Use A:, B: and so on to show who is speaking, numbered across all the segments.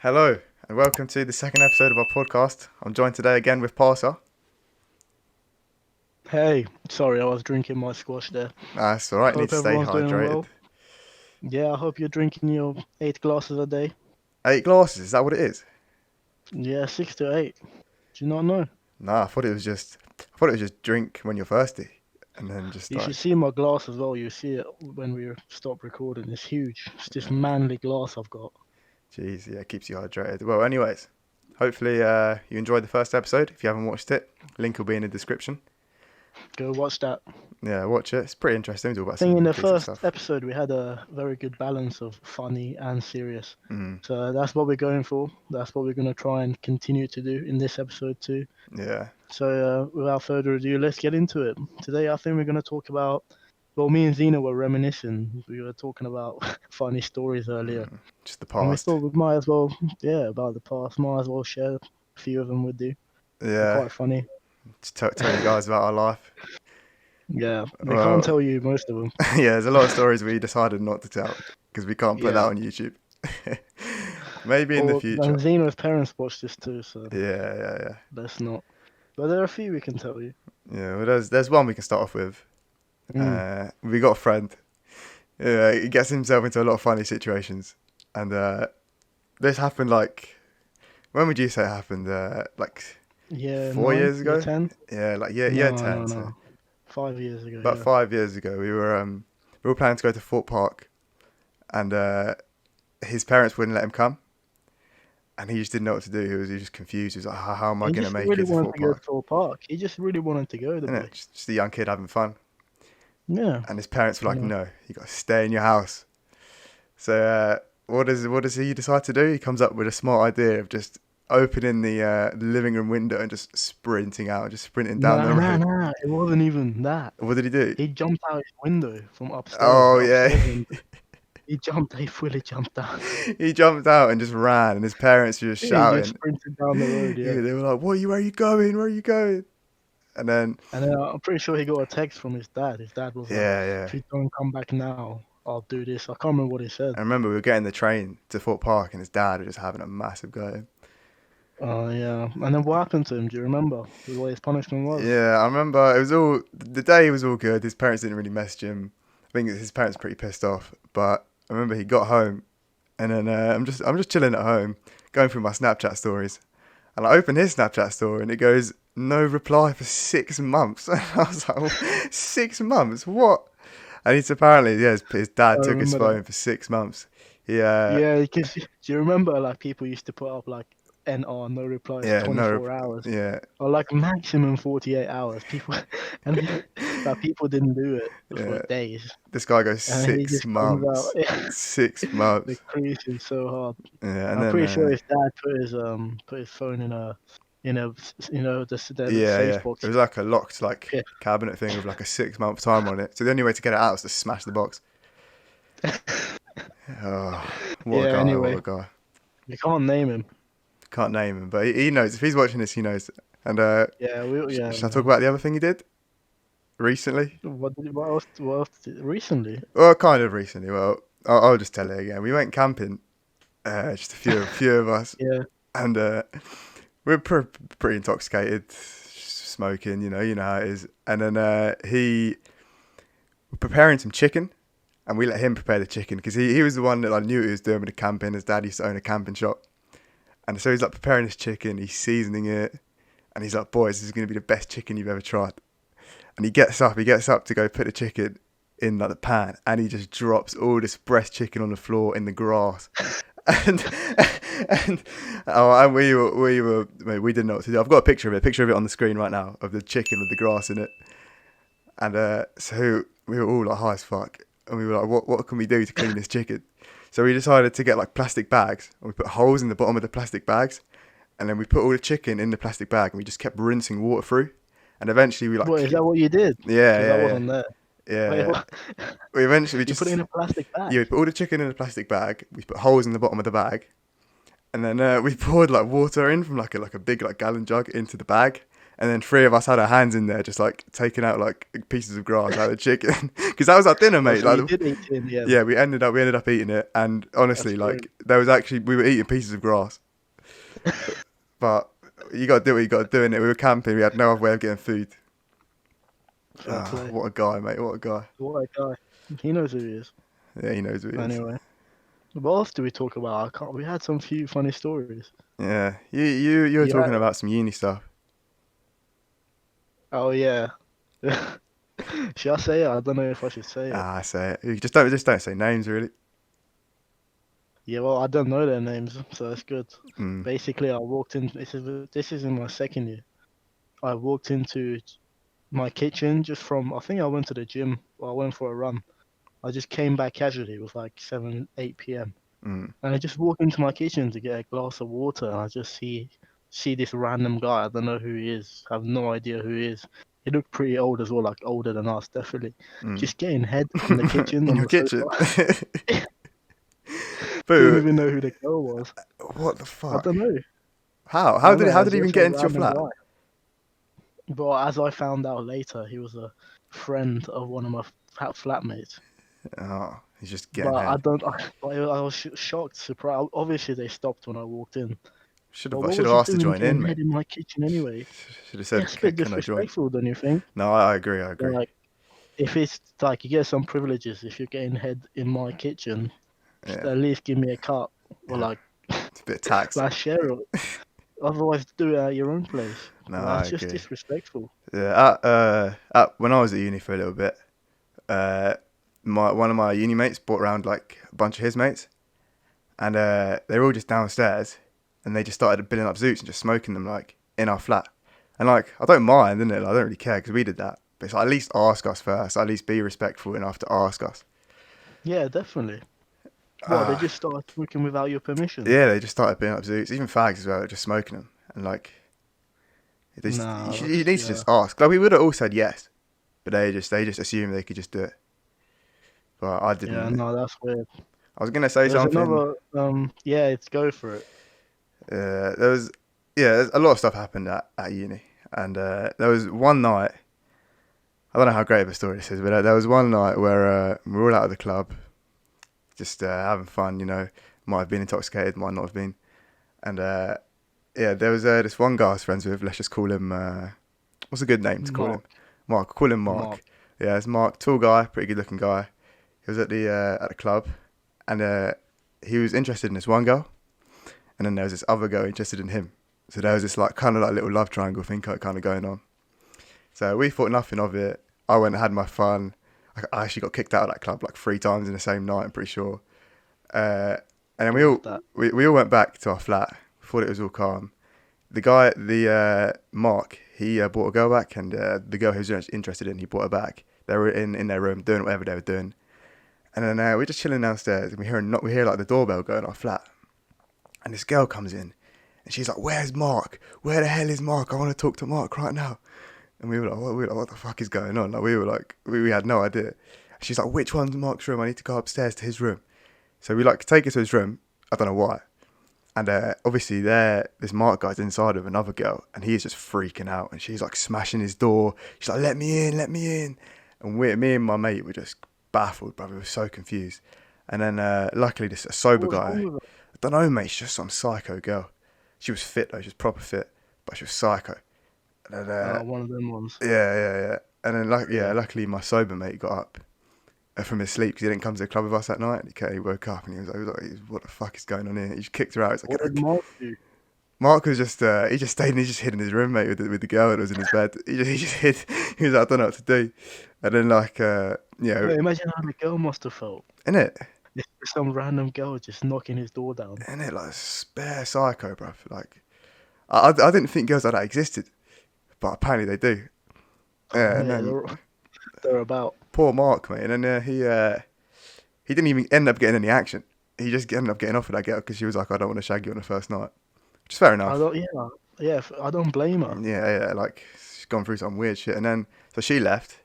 A: Hello, and welcome to the second episode of our podcast. I'm joined today again with Parsa.
B: Hey, sorry, I was drinking my squash there.
A: That's alright, need
B: Hope
A: to stay
B: everyone's doing
A: hydrated.
B: well. Yeah, I hope you're drinking your 8 glasses a day.
A: 8 glasses, is that what it is?
B: Yeah, 6 to 8. Do you not know?
A: Nah, I thought it was just drink when you're thirsty. And then just
B: You
A: like,
B: should see my glass as well. You see it when we stop recording. It's huge. It's this manly glass I've got.
A: jeez, yeah, it keeps you hydrated. Well, anyways, hopefully you enjoyed the first episode. If you haven't watched it, link will be in the description.
B: Go watch that.
A: Yeah, watch it. It's pretty interesting. We talk
B: I
A: about
B: think in
A: some
B: the
A: decent
B: first
A: stuff.
B: episode we had a very good balance of funny and serious.
A: Mm,
B: So that's what we're going for. That's what we're going to try and continue to do in this episode too.
A: yeah.
B: So, without further ado, let's get into it. Today, I think we're going to talk about. Well, me and Zena were reminiscing. We were talking about funny stories earlier,
A: Just the
B: and we
A: past.
B: thought we might as well, yeah, about the past. Might as well share a few of them with you. They're
A: Yeah,
B: quite funny.
A: just tell you guys about our life.
B: Yeah, we can't
A: Well,
B: tell you most of them.
A: yeah, there's a lot of stories we decided not to tell because we can't put that
B: Yeah.
A: on YouTube. Maybe in the
B: Or
A: future.
B: and Zena's parents watch this too, so
A: Yeah, yeah, yeah.
B: let's not. But there are a few we can tell you.
A: Yeah, well, there's one we can start off with.
B: Mm.
A: We got a friend. Yeah, he gets himself into a lot of funny situations, and this happened like, when would you say it happened? Like
B: Year 9,
A: 4 years
B: year
A: ago?
B: 10?
A: Yeah, like year
B: No, no,
A: 10. So
B: no. 5 years ago,
A: about
B: yeah.
A: 5 years ago, we were planning to go to Fort Park, and his parents wouldn't let him come. And he just didn't know what to do. He was just confused. He was like, how am I
B: He
A: going to
B: just
A: make
B: really
A: it to
B: wanted
A: Fort
B: to go to
A: Park?
B: Thor Park. He just really wanted to go, the
A: Isn't it?
B: boy.
A: Just a young kid having fun.
B: Yeah,
A: And his parents were
B: you
A: like,
B: know.
A: no, you got to stay in your house. So what does he decide to do? He comes up with a smart idea of just opening the living room window and just sprinting out, just sprinting down the
B: Nah, nah,
A: road.
B: nah. It wasn't even that.
A: What did he do?
B: He jumped out his window from upstairs,
A: Oh,
B: the
A: yeah.
B: upstairs window. He fully jumped out.
A: He jumped out and just ran, and his parents were just
B: He just
A: shouting.
B: sprinted down the road,
A: Yeah,
B: yeah.
A: they were like, where are you going? Where are you going? And then,
B: And then I'm pretty sure he got a text from his dad. His dad was like,
A: yeah, yeah.
B: if you don't come back now, I'll do this. I can't remember what he said.
A: I remember we were getting the train to Fort Park, and his dad was just having a massive go at him.
B: Oh, yeah. And then what happened to him? Do you remember what his punishment was?
A: Yeah, I remember it was all the day was all good. His parents didn't really message him. I think his parents were pretty pissed off. But I remember he got home, and then I'm just chilling at home, going through my Snapchat stories, and I open his Snapchat story, and it goes no reply for 6 months. And I was like, well, 6 months? What? And he's apparently his
B: I
A: dad took his
B: remember that.
A: phone for 6 months. He
B: Yeah, because do you remember like people used to put up like NR no replies
A: yeah no
B: 24 hours
A: yeah
B: or like maximum 48 hours. People and like people didn't do it for
A: yeah.
B: days,
A: This guy goes
B: and he
A: six
B: just comes out.
A: months, 6 months.
B: The crease is so hard.
A: Yeah, and
B: I'm
A: then
B: pretty sure his dad put his phone in a the
A: yeah,
B: safe
A: yeah. It
B: box.
A: was like a locked like
B: Yeah.
A: cabinet thing with like a 6 month time on it. So the only way to get it out is to smash the box. Oh, what a
B: Yeah.
A: guy! What
B: Anyway,
A: a guy!
B: you can't name him.
A: Can't name him, but he knows. If he's watching this, he knows. And
B: Yeah. Yeah.
A: shall I talk about the other thing he did recently?
B: What else recently?
A: Well, kind of recently. Well, I'll just tell it again. We went camping, just a few of us,
B: Yeah.
A: and we were pretty intoxicated, smoking. You know how it is. And then he was preparing some chicken. And we let him prepare the chicken because he was the one that I knew what he was doing with the camping. His dad used to own a camping shop. And so he's like preparing his chicken, he's seasoning it. And he's like, boys, this is going to be the best chicken you've ever tried. And he gets up to go put the chicken in like the pan. And he just drops all this breast chicken on the floor in the grass. And we didn't know what to do. I've got a picture of it on the screen right now of the chicken with the grass in it. And so we were all like high as fuck. And we were like, what can we do to clean this chicken? So we decided to get like plastic bags. And we put holes in the bottom of the plastic bags. And then we put all the chicken in the plastic bag. And we just kept rinsing water through. And eventually we like,
B: What is that? What you did?
A: yeah,
B: Because I
A: yeah,
B: wasn't there.
A: yeah,
B: Wait,
A: yeah.
B: what?
A: We eventually
B: You put it
A: just,
B: in a plastic
A: yeah,
B: bag?
A: we put all the chicken in a plastic bag. We put holes in the bottom of the bag. And then we poured like water in from like a big like gallon jug into the bag. and then three of us had our hands in there, just like taking out like pieces of grass out of the chicken, because that was our dinner,
B: Oh,
A: mate.
B: so you
A: Like,
B: did eat it in the end.
A: yeah, we ended up eating it, and
B: That's
A: honestly,
B: great.
A: like there was actually we were eating pieces of grass, but you got to do what you got to do in it. We were camping, we had no other way of getting food.
B: Fair play.
A: What a guy, mate! What a guy!
B: What a guy. He knows who he is.
A: Yeah, he knows who he is.
B: Anyway, what else do we talk about? I can't. We had some few funny stories.
A: Yeah, you were
B: Yeah.
A: talking about some uni stuff.
B: Oh yeah. Should I say it? I don't know if I should say it.
A: I say it. You just don't say names, really.
B: Yeah, well, I don't know their names, so that's good.
A: Mm,
B: Basically, I walked in. This is in my second year. I walked into my kitchen just from. I think I went to the gym. Or I went for a run. I just came back casually. It was like 7, 8 p.m.
A: mm.
B: And I just walk into my kitchen to get a glass of water, and I just see this random guy. I don't know who he is. I have no idea who he is. He looked pretty old as well, like older than us, definitely.
A: Mm.
B: Just getting head in the kitchen
A: In
B: on
A: your
B: the
A: kitchen.
B: sofa. Didn't
A: But
B: even know who the girl was.
A: what the
B: I
A: fuck?
B: don't know.
A: How?
B: I
A: How
B: don't
A: did it?
B: know.
A: How
B: It was
A: did it even
B: just
A: get
B: a
A: into your
B: random
A: flat?
B: guy. But as I found out later, he was a friend of one of my flatmates.
A: Oh, he's just getting
B: But I
A: head.
B: don't. I was shocked, surprised. Obviously, they stopped when I walked in.
A: Should
B: But
A: have. I
B: what
A: should
B: was
A: have
B: he
A: asked to
B: doing
A: join in,
B: getting
A: mate.
B: head in my kitchen anyway?
A: Should have
B: Yeah,
A: said,
B: it's a bit
A: Can I join?"
B: disrespectful, don't you think?
A: No, I agree. I agree.
B: Like, if it's like you get some privileges if you're getting head in my kitchen, just
A: Yeah,
B: at least give me a cut or
A: yeah.
B: like
A: It's a bit tax.
B: like share it. Otherwise, do it at your own place.
A: No,
B: But
A: I
B: that's just
A: agree.
B: disrespectful.
A: Yeah, when I was at uni for a little bit, uh, one of my uni mates brought around like a bunch of his mates, and they were all just downstairs, and they just started billing up zoots and just smoking them like in our flat. And like, I don't mind, innit? Like, I don't really care because we did that. But it's like, at least ask us first. At least be respectful enough to ask us.
B: Yeah, definitely. What, they
A: Ah,
B: just started smoking without your permission?
A: yeah, they just started billing up zoots, even fags as well, just smoking them. And like,
B: Nah,
A: you need to
B: yeah.
A: just ask. Like, we would have all said yes, but they just assumed they could just do it. But I
B: Yeah,
A: didn't.
B: no, that's weird.
A: I was gonna say
B: There's
A: something.
B: another, yeah, it's go for it.
A: There was, yeah, there's a lot of stuff happened at uni, and there was one night. I don't know how great of a story this is, but there was one night where we were all out of the club, just having fun. You know, might have been intoxicated, might not have been, and yeah, there was this one guy I was friends with. Let's just call him. What's a good name to call him?
B: Mark,
A: Mark. Call him
B: Mark.
A: Mark. Yeah, it's Mark. Tall guy, pretty good looking guy. He was at the club, and he was interested in this one girl, and then there was this other girl interested in him. So there was this like kind of like little love triangle thing kind of going on. So we thought nothing of it. I went and had my fun. I actually got kicked out of that club like 3 times in the same night. I'm pretty sure. And then we
B: Love
A: all
B: that.
A: we all went back to our flat. Thought it was all calm. The Mark, he brought a girl back, and the girl he was interested in, he brought her back. They were in their room doing whatever they were doing, and then we're just chilling downstairs, and we hear like the doorbell go in our flat, and this girl comes in, and she's like, "Where's Mark? Where the hell is Mark? I want to talk to Mark right now." And what the fuck is going on? Like, we were like, we had no idea. She's like, "Which one's Mark's room? I need to go upstairs to his room." So we like take her to his room. I don't know why. And obviously this Mark guy's inside with another girl, and he's just freaking out. And she's like smashing his door. She's like, "Let me in, let me in." And me and my mate were just baffled, bro. We were so confused. And then luckily this a sober
B: What was
A: guy.
B: wrong with
A: I don't know, mate. She's just some psycho girl. She was fit though. She was proper fit, but she was psycho. And then,
B: her? One of them ones.
A: yeah. And then
B: Yeah.
A: luckily my sober mate got up from his sleep because he didn't come to the club with us that night. He woke up and he was like, "What the fuck is going on here?" He just kicked her out. He's like,
B: What did Mark do?
A: Mark was just he just stayed and he just hid in his room, mate, with the girl that was in his bed. He just hid. He was like, "I don't know what to do." And then like
B: Wait, imagine how the girl must have felt.
A: in it,
B: Just some random girl just knocking his door down.
A: like spare psycho, bruv. Like I didn't think girls like that existed, but apparently they do. Yeah, and
B: Yeah,
A: then
B: they're about.
A: poor Mark, mate, and then he didn't even end up getting any action. He just ended up getting off with that girl because she was like, "I don't want to shag you on the first night," which is fair
B: I
A: enough.
B: don't. Yeah, yeah. I don't blame her.
A: Yeah, like she's gone through some weird shit, and then so she left,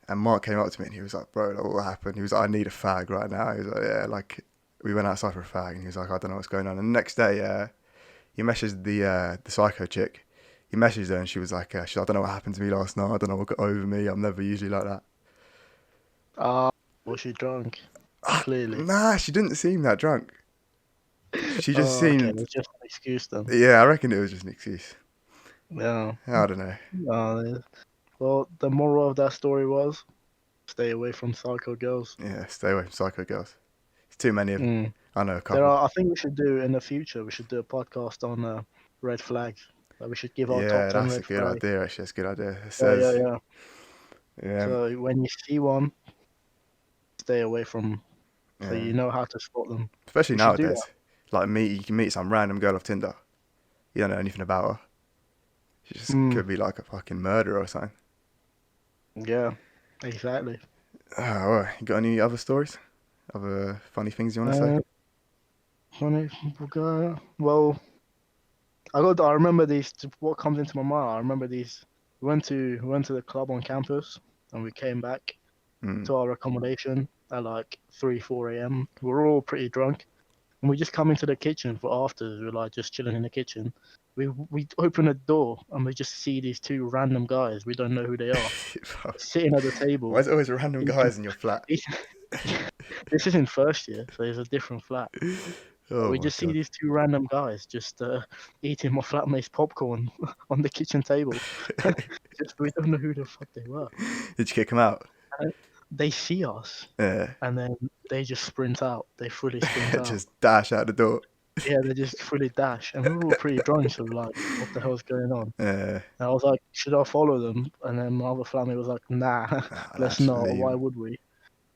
A: and Mark came up to me and he was like, "Bro, like, what happened?" He was like, "I need a fag right now." He was like, "Yeah," like we went outside for a fag, and he was like, "I don't know what's going on." And the next day, he messaged the psycho chick. he messaged her and she was like, I don't know what happened to me last night. I don't know what got over me. I'm never usually like that.
B: Ah, was she drunk? Clearly.
A: Nah, she didn't seem that drunk. She just
B: Oh, okay.
A: seemed,
B: It's just an excuse then.
A: yeah, I reckon it was just an excuse.
B: Yeah.
A: I don't know.
B: Well, the moral of that story was stay away from psycho girls.
A: Yeah, stay away from psycho girls. There's too many of them.
B: Mm.
A: I know a
B: There
A: couple.
B: are. I think we should do in the future. We should do a podcast on red flags. Like we should give our top
A: Yeah,
B: 10
A: that's a
B: red
A: good
B: flags.
A: idea, actually. That's a good idea. It
B: Yeah, yeah,
A: says,
B: yeah.
A: yeah,
B: So when you see one, stay away from. So
A: yeah.
B: you know how to spot them.
A: Especially
B: We should do that.
A: nowadays. Like, you can meet some random girl off Tinder. You don't know anything about her. She just
B: Mm.
A: could be like a fucking murderer or something.
B: Yeah, exactly.
A: Alright, you got any other stories? Other funny things you want to say?
B: Uh, funny. Well, I remember these. What comes into my mind? I remember these. We went to the club on campus, and we came back
A: Mm.
B: to our accommodation at like 3, 4 a.m. We were all pretty drunk, and we just come into the kitchen for afters. We're like just chilling in the kitchen. We open the door and we just see these two random guys. We don't know who they are sitting at the
A: Why
B: table.
A: is it always random
B: Eating,
A: guys in your flat?
B: this is in first year, so it's a different flat.
A: Oh
B: We
A: my
B: just see
A: god.
B: these two random guys just eating my flatmate's popcorn on the kitchen table. Just we don't know who the fuck they were.
A: Did you kick him out?
B: And they see us
A: Yeah.
B: and then they just sprint out. They fully sprint out.
A: Just dash out the door.
B: Yeah, they just fully dash. And we were all pretty drunk, so we're like, what the hell's going on?
A: Yeah.
B: And I was like, should I follow them? And then my other flatmate was like, nah, let's
A: That's
B: not.
A: leave
B: Why
A: 'em.
B: would we?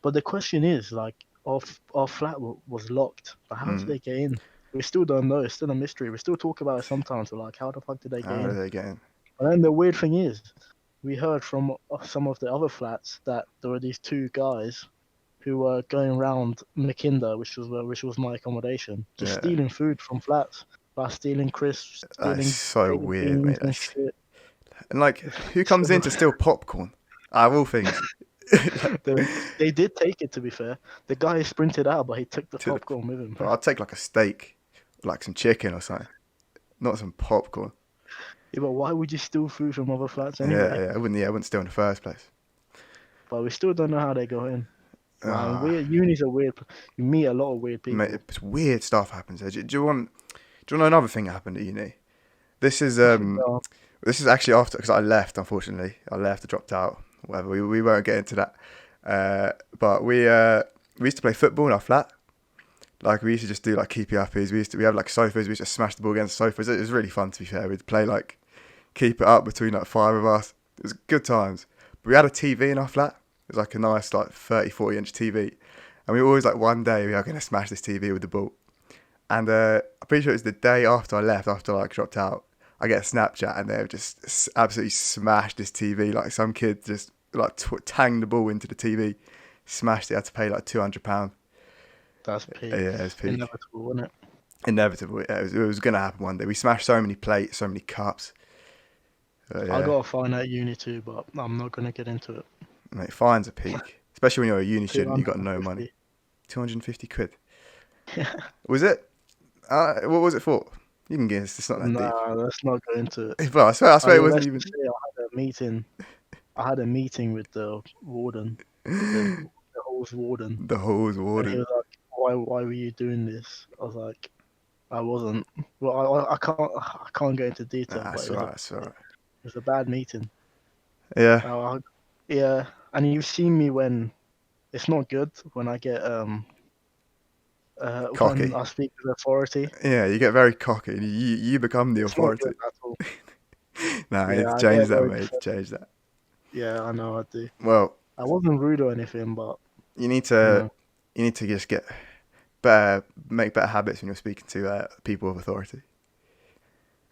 B: But the question is, like, our flat was locked. But how did
A: Mm.
B: they get in? We still don't know. It's still a mystery. We still talk about it sometimes. We're like, how the fuck did they get
A: How are
B: in?
A: they getting?
B: And then the weird thing is, we heard from some of the other flats that there were these two guys who were going around Mackinder, which was my accommodation, just
A: Yeah.
B: stealing food from flats, like stealing crisps,
A: That's
B: stealing
A: so
B: baked
A: weird, mate.
B: beans and shit.
A: And like, who comes
B: So
A: in to steal popcorn? Out of all things.
B: they did take it. To be fair, the guy sprinted out, but he took the
A: To the,
B: popcorn with him.
A: I'd take like a steak, like some chicken or something, not some popcorn.
B: Yeah, but why would you steal food from other flats
A: Yeah,
B: anyway?
A: yeah, I wouldn't steal in the first place.
B: But we still don't know how they got in. Man,
A: Ah,
B: unis are weird. You meet a lot of weird people.
A: mate, it's weird stuff happens there. Do you want? Do you know another thing that happened at uni? This is
B: Uh,
A: this is actually after because I left. Unfortunately, I left. I dropped out. Whatever. We won't get into that. But we used to play football in our flat. Like we used to just do like keepy uppies. We have like sofas. We used to smash the ball against the sofas. It was really fun to be fair. We'd play like keep it up between like five of us. It was good times. But we had a TV in our flat. It was like a nice like 30, 40 inch TV. And we always like one day we are going to smash this TV with the ball. And I'm pretty sure it was the day after I left, after I like dropped out, I get a Snapchat and they've just absolutely smashed this TV. Like some kid just like tanged the ball into the TV, smashed it. Had to pay like £200.
B: that's peak.
A: Yeah, it was peak.
B: Inevitable, wasn't it?
A: Inevitable. Yeah, it was going to happen one day. We smashed so many plates, so many cups. Yeah,
B: I got a fine at uni too, but I'm not gonna get into it.
A: mate, fines are peak. Especially when you're a uni student, you got no money.
B: 250.
A: £250. Was it? What was it for? You can guess. It's not that
B: Nah, let's not go into it.
A: deep. But I swear it wasn't
B: Let's
A: even.
B: just say I had a meeting. I had a meeting with the warden, the hall's warden,
A: The hall's
B: and he
A: warden.
B: was like, "Why were you doing this?" I was like, "I wasn't." Well, I can't go into detail,
A: Nah,
B: but
A: that's
B: it was
A: alright. That's alright.
B: it was a bad meeting.
A: Yeah.
B: Yeah, and you've seen me when it's not good when I get when
A: Cocky.
B: I speak with authority.
A: Yeah, you get very cocky. You become the
B: It's not
A: authority.
B: good at all.
A: Nah, you need
B: Yeah,
A: to
B: I
A: change
B: get
A: that,
B: very
A: mate.
B: defensive.
A: Change that.
B: Yeah, I know I do.
A: Well,
B: I wasn't rude or anything, but
A: you need
B: you
A: to
B: know,
A: just get better, make better habits when you're speaking to people of authority.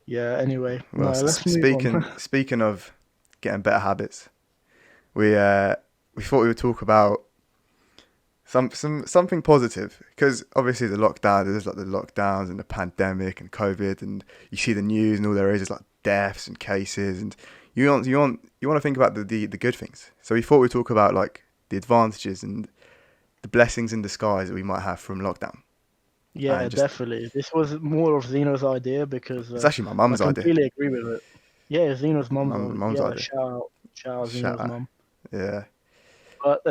B: yeah. Anyway,
A: Well,
B: no, let's move on.
A: speaking of getting better habits, we thought we would talk about something positive because obviously there's like the lockdowns and the pandemic and COVID and you see the news and all there is like deaths and cases and you want to think about the good things. So we thought we'd talk about like the advantages and the blessings in disguise that we might have from lockdown.
B: Yeah,
A: And just
B: definitely. This was more of Zeno's idea because
A: it's actually my
B: I
A: mum's idea.
B: completely agree with it. Yeah, Xeno's mum's
A: Mum's
B: yeah,
A: idea.
B: shout out
A: Shout
B: Xeno's
A: out.
B: mum.
A: Yeah.
B: But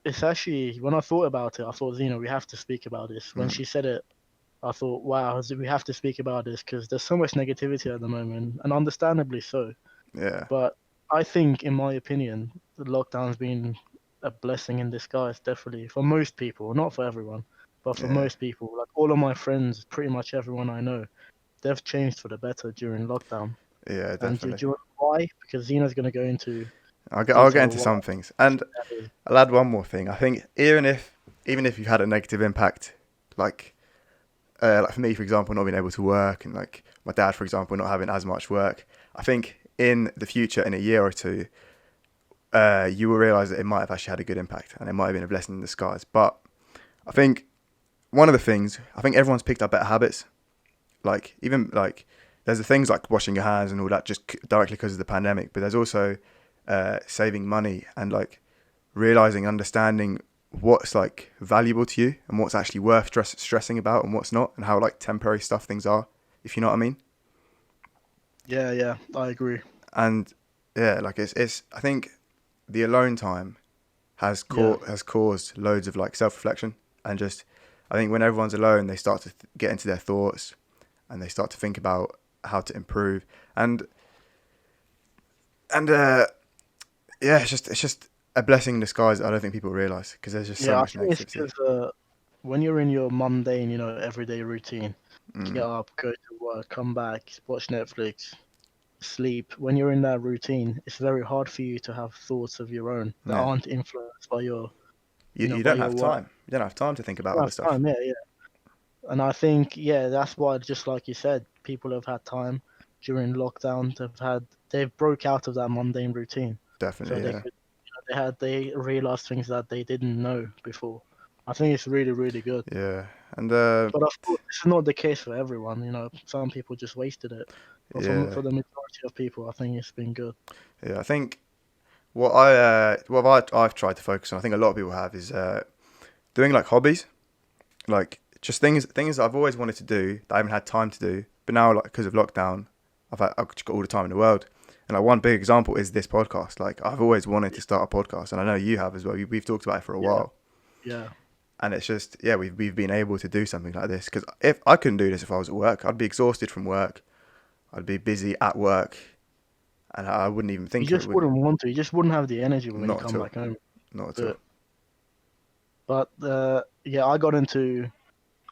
B: it's actually when I thought about it, I thought Xeno, we have to speak about this. When
A: Mm,
B: she said it, I thought, wow, we have to speak about this because there's so much negativity at the moment, and understandably so.
A: yeah.
B: But I think, in my opinion, the lockdown's been a blessing in disguise, definitely for most people, not for everyone, but for
A: Yeah.
B: most people. Like all of my friends, pretty much everyone I know, they've changed for the better during lockdown.
A: Yeah.
B: And do
A: Definitely.
B: you know why? Because Xena's going to go into
A: I'll get
B: detail
A: into
B: why
A: some things, and
B: that is.
A: I'll add one more thing. I think even if you had a negative impact, like like for me, for example, not being able to work, and like my dad, for example, not having as much work. I think in the future, in a year or two, you will realize that it might have actually had a good impact, and it might have been a blessing in disguise. But I think one of the things, I think everyone's picked up better habits. Like even like there's the things like washing your hands and all that just directly because of the pandemic, but there's also saving money and like realizing, understanding what's like valuable to you and what's actually worth stressing about and what's not, and how like temporary stuff things are, if you know what I mean.
B: Yeah, yeah, I agree.
A: And yeah, like it's I think the alone time
B: Yeah,
A: has caused loads of like self reflection, and just I think when everyone's alone, they start to get into their thoughts and they start to think about how to improve, and and yeah, it's just a blessing in disguise that I don't think people realize, because there's just so
B: yeah, I
A: much
B: think it's
A: negativity.
B: because when you're in your mundane, everyday routine, get
A: Mm.
B: up, go to work, come back, watch Netflix, sleep. When you're in that routine, it's very hard for you to have thoughts of your own that
A: Yeah,
B: aren't influenced by your,
A: you
B: by
A: don't
B: your
A: have
B: work.
A: time. You don't have time to think about
B: You don't
A: other
B: have
A: stuff.
B: time, yeah, yeah. And I think, yeah, that's why, just like you said, people have had time during lockdown. They've broke out of that mundane routine, so
A: Definitely,
B: they
A: yeah,
B: could, they realized things that they didn't know before. I think it's really, really good.
A: yeah, and
B: But of course, this is not the case for everyone. Some people just wasted it. But
A: yeah,
B: for the majority of people, I think it's been good.
A: yeah. I think I've tried to focus on. I think a lot of people have is doing like hobbies, like just things that I've always wanted to do that I haven't had time to do. But now, like because of lockdown, I've just got all the time in the world. And like one big example is this podcast. Like I've always wanted to start a podcast, and I know you have as well. We've talked about it for a
B: Yeah,
A: while,
B: yeah.
A: and it's just yeah, we've been able to do something like this, because if I couldn't do this if I was at work, I'd be exhausted from work. I'd be busy at work, and I wouldn't even
B: You
A: think of it.
B: just
A: Wouldn't
B: wouldn't want to. You just wouldn't have the energy when you
A: Not at
B: come
A: all.
B: back home.
A: Not at
B: Do
A: all.
B: it. But yeah,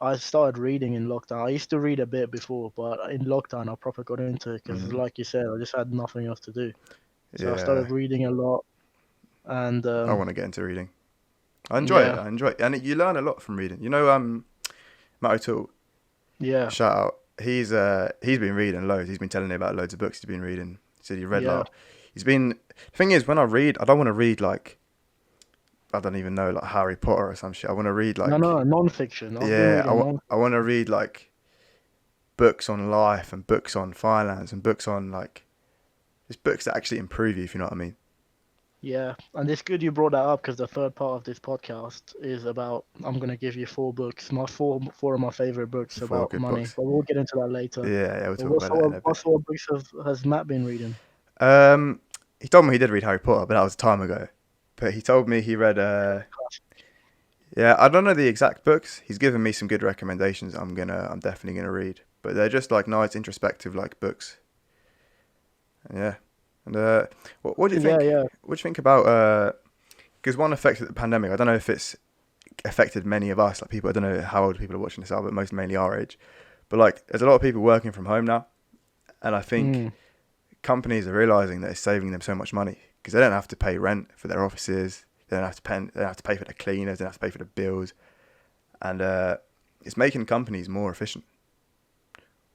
B: I started reading in lockdown. I used to read a bit before, but in lockdown, I proper got into it because,
A: Mm,
B: like you said, I just had nothing else to do. So I
A: yeah,
B: started reading a lot, and
A: I want to get into reading. I enjoy it.
B: yeah,
A: I enjoy it, and you learn a lot from reading. Matt O'Toole,
B: yeah,
A: shout out. He's been reading loads. He's been telling me about loads of books he's been reading. He said he read
B: yeah.
A: like he's been. The thing is, when I read, I don't want to read like I don't even know like Harry Potter or some shit. I want to read
B: No,
A: like
B: no, non-fiction. I've been
A: yeah.
B: reading non.
A: I want to read like books on life and books on finance and books on like just books that actually improve you, if you know what I mean.
B: Yeah, and it's good you brought that up because the third part of this podcast is about. I'm gonna give you four books, four of my favorite books
A: Four
B: about
A: good
B: money,
A: books.
B: but we'll get into that later.
A: Yeah, we'll
B: But
A: talk about that in a
B: what
A: bit.
B: sort of books has Matt been reading?
A: Um, he told me he did read Harry Potter, but that was time ago. But he told me he read. Yeah, I don't know the exact books. He's given me some good recommendations. I'm definitely gonna read. But they're just like nice, introspective like books. Yeah. And what do you
B: Yeah,
A: think?
B: yeah.
A: What do you think about? Because one effect of the pandemic, I don't know if it's affected many of us. Like people, I don't know how old people are watching this are, but most mainly our age. But like, there's a lot of people working from home now, and I think
B: Mm,
A: companies are realizing that it's saving them so much money because they don't have to pay rent for their offices. They don't have to pay for the cleaners. They don't have to pay for the bills, and it's making companies more efficient,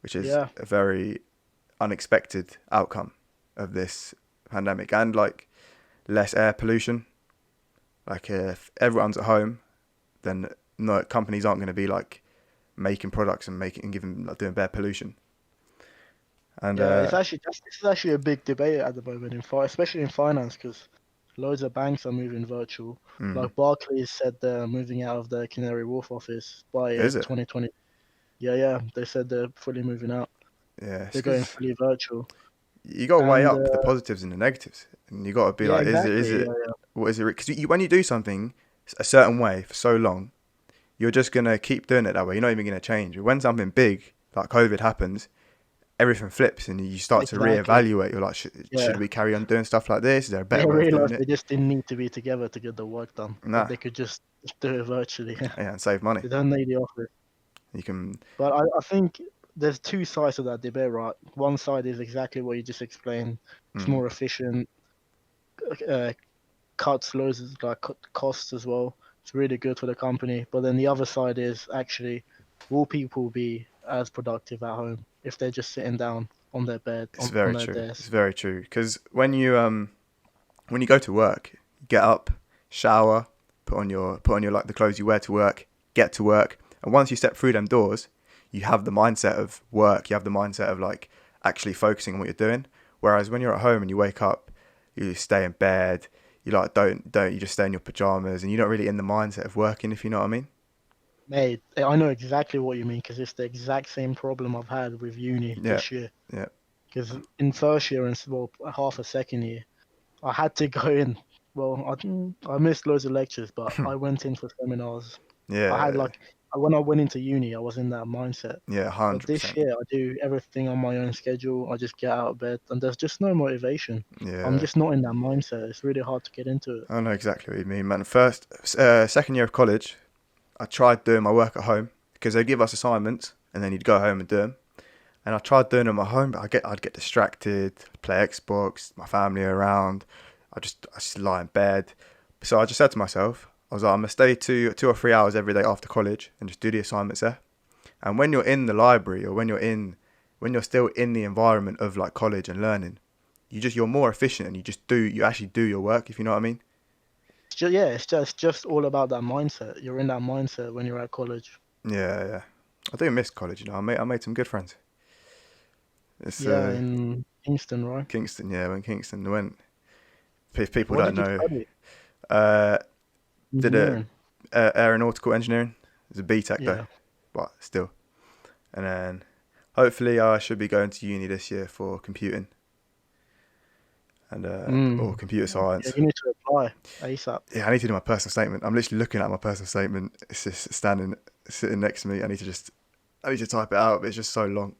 A: which is
B: yeah,
A: a very unexpected outcome of this pandemic, and like less air pollution. Like if everyone's at home, then no companies aren't going to be like making products and making and giving like doing bad pollution. And
B: yeah. This is actually a big debate at the moment especially in finance, because loads of banks are moving virtual.
A: mm,
B: Like Barclays said they're moving out of their Canary Wharf office by
A: is it?
B: 2020. Yeah, yeah. They said they're fully moving out.
A: Yeah, it's
B: They're going
A: because
B: fully virtual.
A: you got to weigh
B: And
A: up the positives and the negatives, and you got to be
B: yeah,
A: like, is
B: exactly.
A: it,
B: Yeah, yeah.
A: what is it? Because when you do something a certain way for so long, you're just gonna keep doing it that way. You're not even gonna change. But when something big like COVID happens, everything flips, and you start to
B: Exactly.
A: reevaluate. You're like, should
B: Yeah.
A: we carry on doing stuff like this? Is there a
B: They
A: better way of doing
B: realized
A: it?
B: they just didn't need to be together to get the work done. That
A: Nah,
B: they could just do it virtually.
A: yeah, and save money.
B: They don't need the office.
A: You can,
B: But I think there's two sides of that debate, right? One side is exactly what you just explained. It's
A: mm,
B: more efficient, uh, cuts loads of costs as well. It's really good for the company. But then the other side is actually, will people be as productive at home if they're just sitting down on their bed
A: it's
B: on
A: very
B: their
A: true. It's
B: desk?
A: very true. Because when you go to work, get up, shower, put on your like the clothes you wear to work, get to work, and once you step through them doors, you have the mindset of work. You have the mindset of like actually focusing on what you're doing. Whereas when you're at home and you wake up, you stay in bed. You like don't you just stay in your pajamas and you're not really in the mindset of working, if you know what I mean.
B: Mate, I know exactly what you mean because it's the exact same problem I've had with uni
A: Yeah,
B: this year.
A: yeah,
B: Because in first year and well, half a second year, I had to go in. Well, I missed loads of lectures, but I went in for seminars. I had
A: yeah,
B: like when I went into uni, I was in that mindset.
A: yeah,
B: But
A: hundred
B: this
A: percent.
B: year, I do everything on my own schedule. I just get out of bed, and there's just no motivation. I'm
A: Yeah,
B: just not in that mindset. It's really hard to get into it.
A: I know exactly what you mean, man. Second year of college, I tried doing my work at home because they give us assignments and then you'd go home and do them. And I tried doing them at home, but I'd get distracted, play Xbox, my family around. I just lie in bed. So I just said to myself, I was like, I'm gonna stay 2 or 3 hours every day after college and just do the assignments there. And when you're in the library or when you're still in the environment of like college and learning, you're more efficient and you actually do your work, if you know what I mean.
B: It's just, yeah, it's just all about that mindset. You're in that mindset when you're at college.
A: Yeah, yeah. I do miss college, you know. I made some good friends. It's
B: Yeah, in Kingston, right?
A: Kingston, yeah, when Kingston went. If people
B: What
A: don't
B: did you
A: know,
B: study?
A: uh, did a
B: Engineering.
A: aeronautical engineering. It's a BTEC though,
B: Yeah.
A: but still. And then hopefully I should be going to uni this year for computing and or
B: Mm.
A: computer
B: Yeah,
A: science.
B: you need to apply ASAP.
A: Yeah, I need to do my personal statement. I'm literally looking at my personal statement. It's just sitting next to me. I need to type it out, but it's just so long.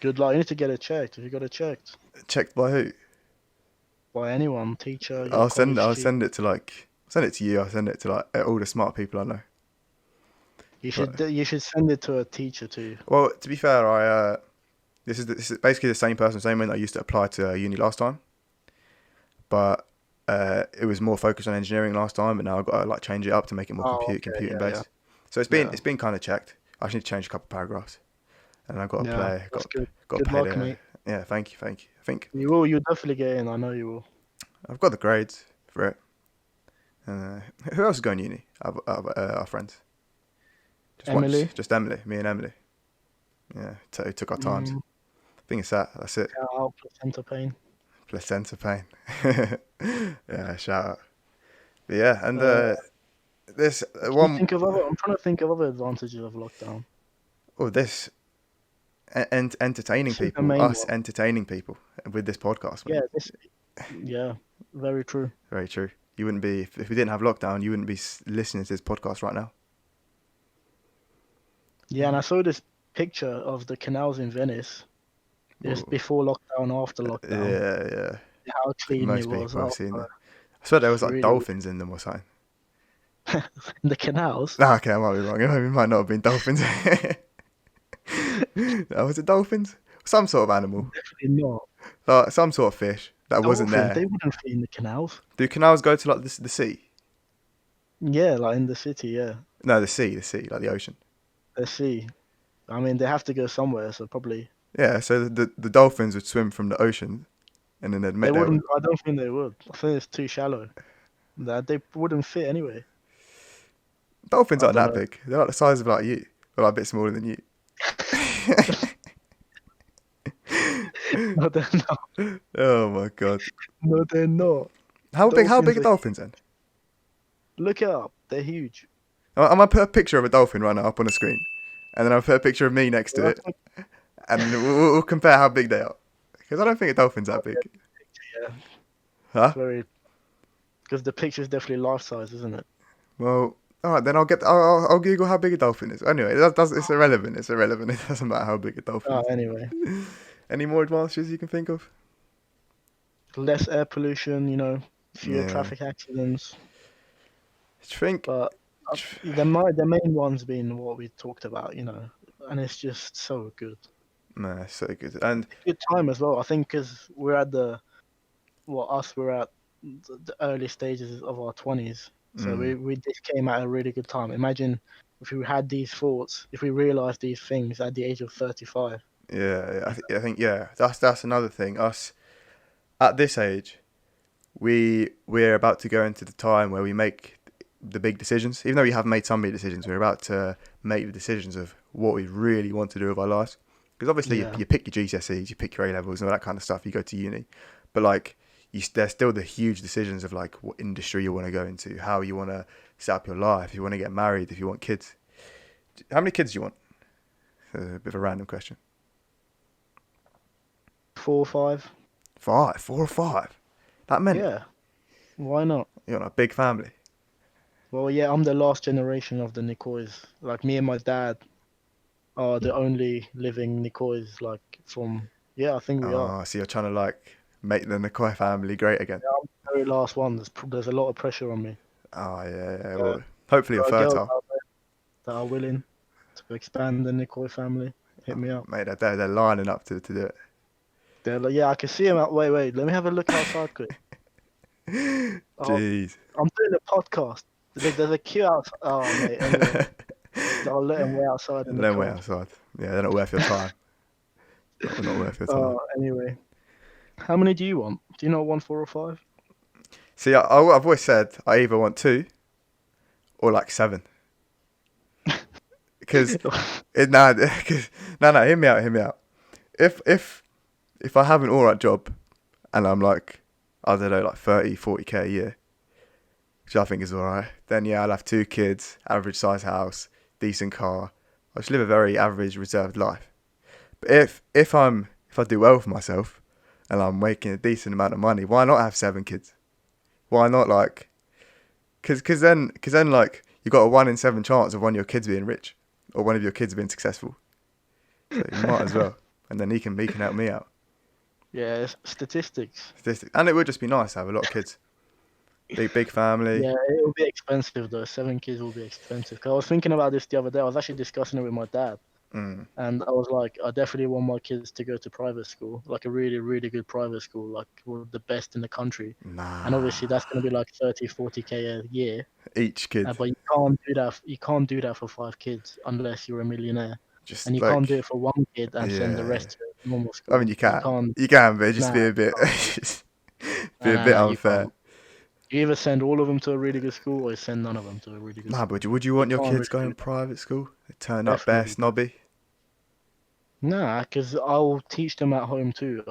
B: Good luck. You need to get it checked. If you got it checked
A: Checked by who?
B: by anyone, teacher, your college
A: I'll
B: chief,
A: send it to you. I'll send it to like all the smart people I know.
B: you
A: But
B: should send it to a teacher too.
A: well, to be fair, this is basically the same person, same one that I used to apply to uni last time, but it was more focused on engineering last time, but now I've got to like change it up to make it more
B: Oh, okay.
A: computing
B: Yeah, yeah,
A: based. So
B: yeah,
A: it's been kind of checked. I just need to change a couple of paragraphs, and I've got to
B: yeah. That's good.
A: got to
B: Good
A: pay
B: luck,
A: the
B: mate.
A: yeah. Thank you. I think
B: You will. You'll definitely get in. I know you will.
A: I've got the grades for it. Who else is going to uni? Our friends.
B: Emily.
A: Just Emily, me and Emily. Yeah, took our times.
B: Mm,
A: I think it's that. That's it.
B: shout out placenta pain.
A: Placenta pain. Yeah, shout out. But yeah, and
B: Uh,
A: this
B: can you
A: one
B: think of other? I'm trying to think of other advantages of lockdown.
A: oh this and entertaining
B: This is the
A: people,
B: main
A: us
B: one.
A: entertaining people with this podcast,
B: Yeah.
A: man.
B: Yeah. Very true.
A: Very true. You wouldn't be if we didn't have lockdown. You wouldn't be listening to this podcast right now.
B: Yeah, and I saw this picture of the canals in Venice. It's
A: Ooh.
B: before lockdown, after lockdown.
A: Yeah, yeah.
B: How
A: I think
B: clean it
A: most
B: was
A: people have seen
B: after.
A: them. I swear there was
B: It's
A: like
B: really
A: dolphins in them or something.
B: in the canals.
A: Nah, okay, I might be wrong. It might not have been dolphins. Was it dolphins? Some sort of animal,
B: Definitely not.
A: like some sort of fish that wasn't
B: Dolphins, they
A: there.
B: wouldn't fit in the canals.
A: Do canals go to like the sea?
B: Yeah, like in the city, yeah.
A: No, the sea, like the ocean.
B: The sea. I mean, they have to go somewhere, so probably
A: Yeah, so the dolphins would swim from the ocean, and then they'd
B: they
A: make their.
B: wouldn't. I don't think they would. I think it's too shallow. That they wouldn't fit anyway.
A: Dolphins
B: I
A: aren't
B: don't
A: that
B: know.
A: big. They're like the size of like you, or like a bit smaller than you.
B: No, they're not.
A: Oh my god.
B: No, they're not.
A: How big
B: Dolphins
A: are
B: are.
A: dolphins then?
B: Look it up. They're huge.
A: I'm gonna put a picture of a dolphin right now up on the screen, and then I'll put a picture of me next to
B: Well,
A: it, and we'll compare how big they are. Because I don't think a dolphin's
B: Oh,
A: that big.
B: yeah, it's
A: Huh?
B: very because the picture's definitely life size, isn't it?
A: Well, all right, then I'll Google how big a dolphin is. Anyway, it's irrelevant. It's irrelevant. It doesn't matter how big a dolphin
B: Oh,
A: is.
B: anyway,
A: Any more advantages you can think of?
B: less air pollution, fewer
A: Yeah.
B: traffic accidents,
A: Do you think?
B: but the main ones being what we talked about, and it's just so good.
A: Nah, so good. And
B: Good time as well. I think because we're at we're at the early stages of our 20s. So
A: mm,
B: we this came at a really good time. Imagine if we had these thoughts, if we realized these things at the age of 35.
A: yeah,
B: You
A: I think yeah, that's another thing. Us at this age, we're about to go into the time where we make the big decisions. Even though we have made some big decisions, we're about to make the decisions of what we really want to do with our lives. Because obviously
B: Yeah,
A: you pick your GCSEs, you pick your A levels and all that kind of stuff. You go to uni, but like there's still the huge decisions of like what industry you want to go into, how you want to set up your life, if you want to get married, if you want kids. How many kids do you want? A bit of a random question.
B: 4 or 5.
A: Five, four or five. That many?
B: Yeah, why not?
A: You're not a big family.
B: Well, yeah, I'm the last generation of the Nikoys. Like me and my dad are the only living Nikoys. Like from yeah, I think we are.
A: Oh, so you're trying to like make the Nakoi family great again.
B: Yeah, I'm the very last one. There's a lot of pressure on me.
A: Oh yeah, yeah.
B: Uh,
A: Well, hopefully you're
B: there are girls
A: fertile.
B: out there that are willing to expand the Nikoy family. Hit
A: Oh,
B: me up.
A: mate, they're lining up to do
B: They're like, yeah, I can see them out. Wait, let me have a look outside quick.
A: it.
B: Oh,
A: Jeez.
B: I'm doing a podcast. There's a queue outside. Oh, mate. Anyway, I'll let them wait outside in the
A: No way
B: cold.
A: outside. Yeah, they're not worth your time. Not worth your time.
B: Anyway, how many do you want? Do you not want 4 or 5?
A: See, I've always said I either want two or like seven. Because nah, cause, no, hear me out, hear me out. If I have an alright job and I'm like, I don't know, like 30, 40k a year, which I think is alright, then yeah, I'll have 2 kids, average size house, decent car. I'll just live a very average, reserved life. But if I do well for myself and I'm making a decent amount of money, why not have 7 kids? Why not like? Cause then like you got a 1 in 7 chance of one of your kids being rich or one of your kids being successful. So you might as well, and then he can help me out.
B: Yeah, it's statistics.
A: And it would just be nice to have a lot of kids, big family.
B: Yeah, it'll be expensive though. 7 kids will be expensive. 'Cause I was thinking about this the other day. I was actually discussing it with my dad,
A: Mm,
B: and I was like, I definitely want my kids to go to private school, like a really, really good private school, like one of the best in the country. And obviously, that's
A: nah,
B: going to be like 30, 40K a year.
A: each kid
B: But you can't do that. You can't do that for 5 kids unless you're a millionaire, and
A: just
B: you can't do
A: like
B: it for 1 kid and send the
A: yeah.
B: rbut normal
A: I mean
B: school. You can't.
A: you can, but it just
B: Nah,
A: be a bit
B: can't.
A: just be
B: Nah,
A: a
B: nah,
A: bit
B: nah, you
A: unfair.
B: can't. You either send all of them to a really good school or you send none of them to a really good
A: Nah,
B: school.
A: but would you
B: You
A: want your
B: can't
A: kids
B: really do
A: going
B: that.
A: private school? They turn up bare
B: Definitely.
A: snobby.
B: Nah, because I'll teach them at home too.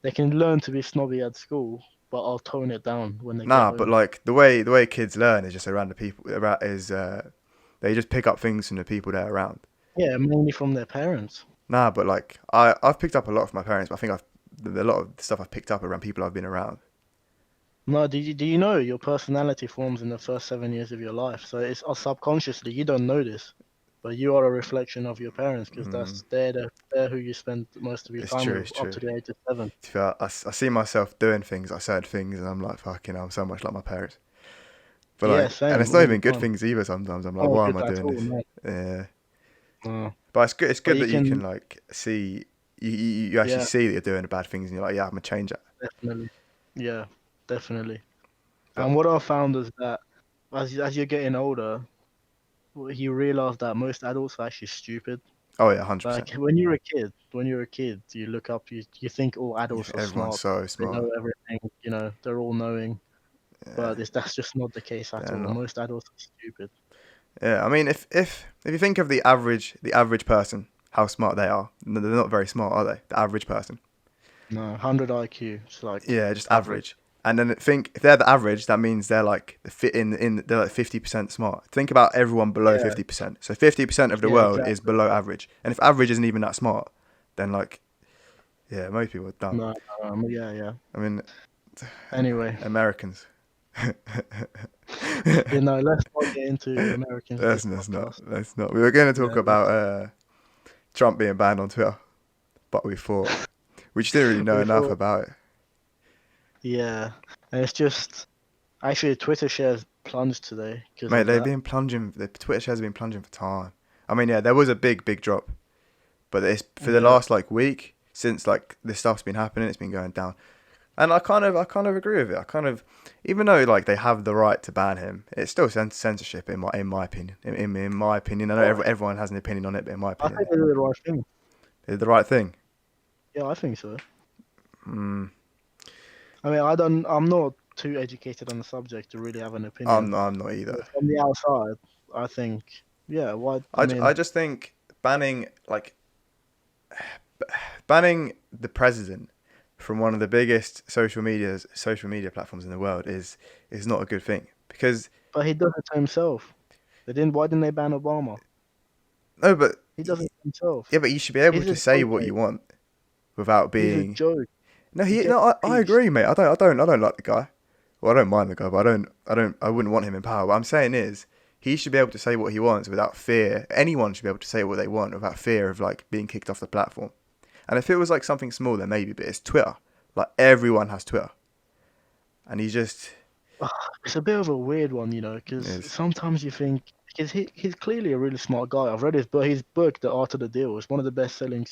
B: They can learn to be snobby at school, but I'll tone it down when they get
A: Nah, but
B: home.
A: like the way kids learn is just around the people. Around is they just pick up things from the people they're around.
B: Yeah, mainly from their parents.
A: Nah, but like I've picked up a lot from my parents. But I think a lot of the stuff I've picked up around people I've been around.
B: No, do you know your personality forms in the first 7 years of your life? So it's subconsciously you don't know this, but you are a reflection of your parents because
A: Mm,
B: they're who you spend most of your
A: it's
B: time
A: true.
B: with
A: It's
B: up
A: true.
B: to the age of 7.
A: To be fair, I see myself doing things, like certain things, and I'm like, fucking, hell, I'm so much like my parents. But
B: Yeah,
A: like, and
B: same
A: it's not
B: all the
A: even good
B: time.
A: things either. Sometimes I'm like,
B: Not
A: why am
B: good
A: I
B: at
A: doing
B: all,
A: this?
B: no.
A: Yeah,
B: No.
A: but it's good. It's
B: But
A: good
B: you
A: that you can
B: can,
A: like see you actually
B: yeah,
A: see that you're doing the bad things, and you're like, yeah, I'm gonna change that.
B: definitely. Yeah, definitely.
A: But
B: And what I found is that as you're getting older, you realize that most adults are actually stupid.
A: oh yeah, 100%.
B: Like when you're a kid, you look up, you think all
A: You
B: adults
A: think
B: are
A: everyone's
B: smart,
A: so
B: they
A: smart.
B: know everything, they're all knowing.
A: Yeah,
B: But that's just not the case at
A: they're
B: all.
A: not.
B: Most adults are stupid.
A: Yeah, I mean, if you think of the average person, how smart they are, they're not very smart, are they? The average person.
B: No, 100 IQ, it's like
A: Yeah, just
B: average.
A: average. And then think if they're the average, that means they're like the fit in they're like 50% smart. Think about everyone below
B: Yeah,
A: 50%. So 50% of the
B: yeah,
A: world is
B: exactly.
A: below average. And if average isn't even that smart, then like Yeah, most people are dumb.
B: No, yeah, yeah.
A: I mean,
B: Anyway,
A: Americans.
B: you know, let's not get into Americans this
A: Let's not.
B: podcast.
A: Let's not. We were going to talk
B: Yeah,
A: about Trump being banned on Twitter, but we just didn't really know
B: we
A: enough
B: thought,
A: about it.
B: yeah, and it's just actually Twitter shares plunged today because
A: Mate,
B: of
A: they've
B: that.
A: been plunging. The Twitter shares have been plunging for time. I mean, yeah, there was a big drop, but it's for the
B: Yeah,
A: last like week since like this stuff's been happening. It's been going down, and I kind of agree with it. I kind of, even though like they have the right to ban him, it's still censorship in my opinion. In my opinion, I know
B: oh,
A: everyone has an opinion on it, but in my
B: I
A: opinion,
B: think they did the right thing.
A: it's the right thing.
B: Yeah, I think so.
A: Mm,
B: I mean, I'm not too educated on the subject to really have an opinion.
A: I'm not
B: But
A: either.
B: from the outside, I think, yeah, why? I
A: I
B: mean,
A: just think banning the president from one of the biggest social media platforms in the world is not a good thing because
B: but he does it to himself. They didn't. Why didn't they ban Obama?
A: no, but
B: He does it to himself.
A: yeah, but you should be able
B: He's
A: to
B: a
A: say
B: joke,
A: what
B: mate.
A: you want without
B: He's a
A: being
B: joke.
A: no.
B: He
A: He
B: gets
A: no, I
B: pieced.
A: agree, mate. I don't like the guy. Well, I don't mind the guy, but I wouldn't want him in power. What I'm saying is he should be able to say what he wants without fear. Anyone should be able to say what they want without fear of like being kicked off the platform. And if it was like something small, then maybe, but it's Twitter. Like everyone has Twitter, and he just
B: It's a bit of a weird one, because
A: is.
B: sometimes you think because he's clearly a really smart guy. I've read his book, The Art of the Deal, is one of the best-selling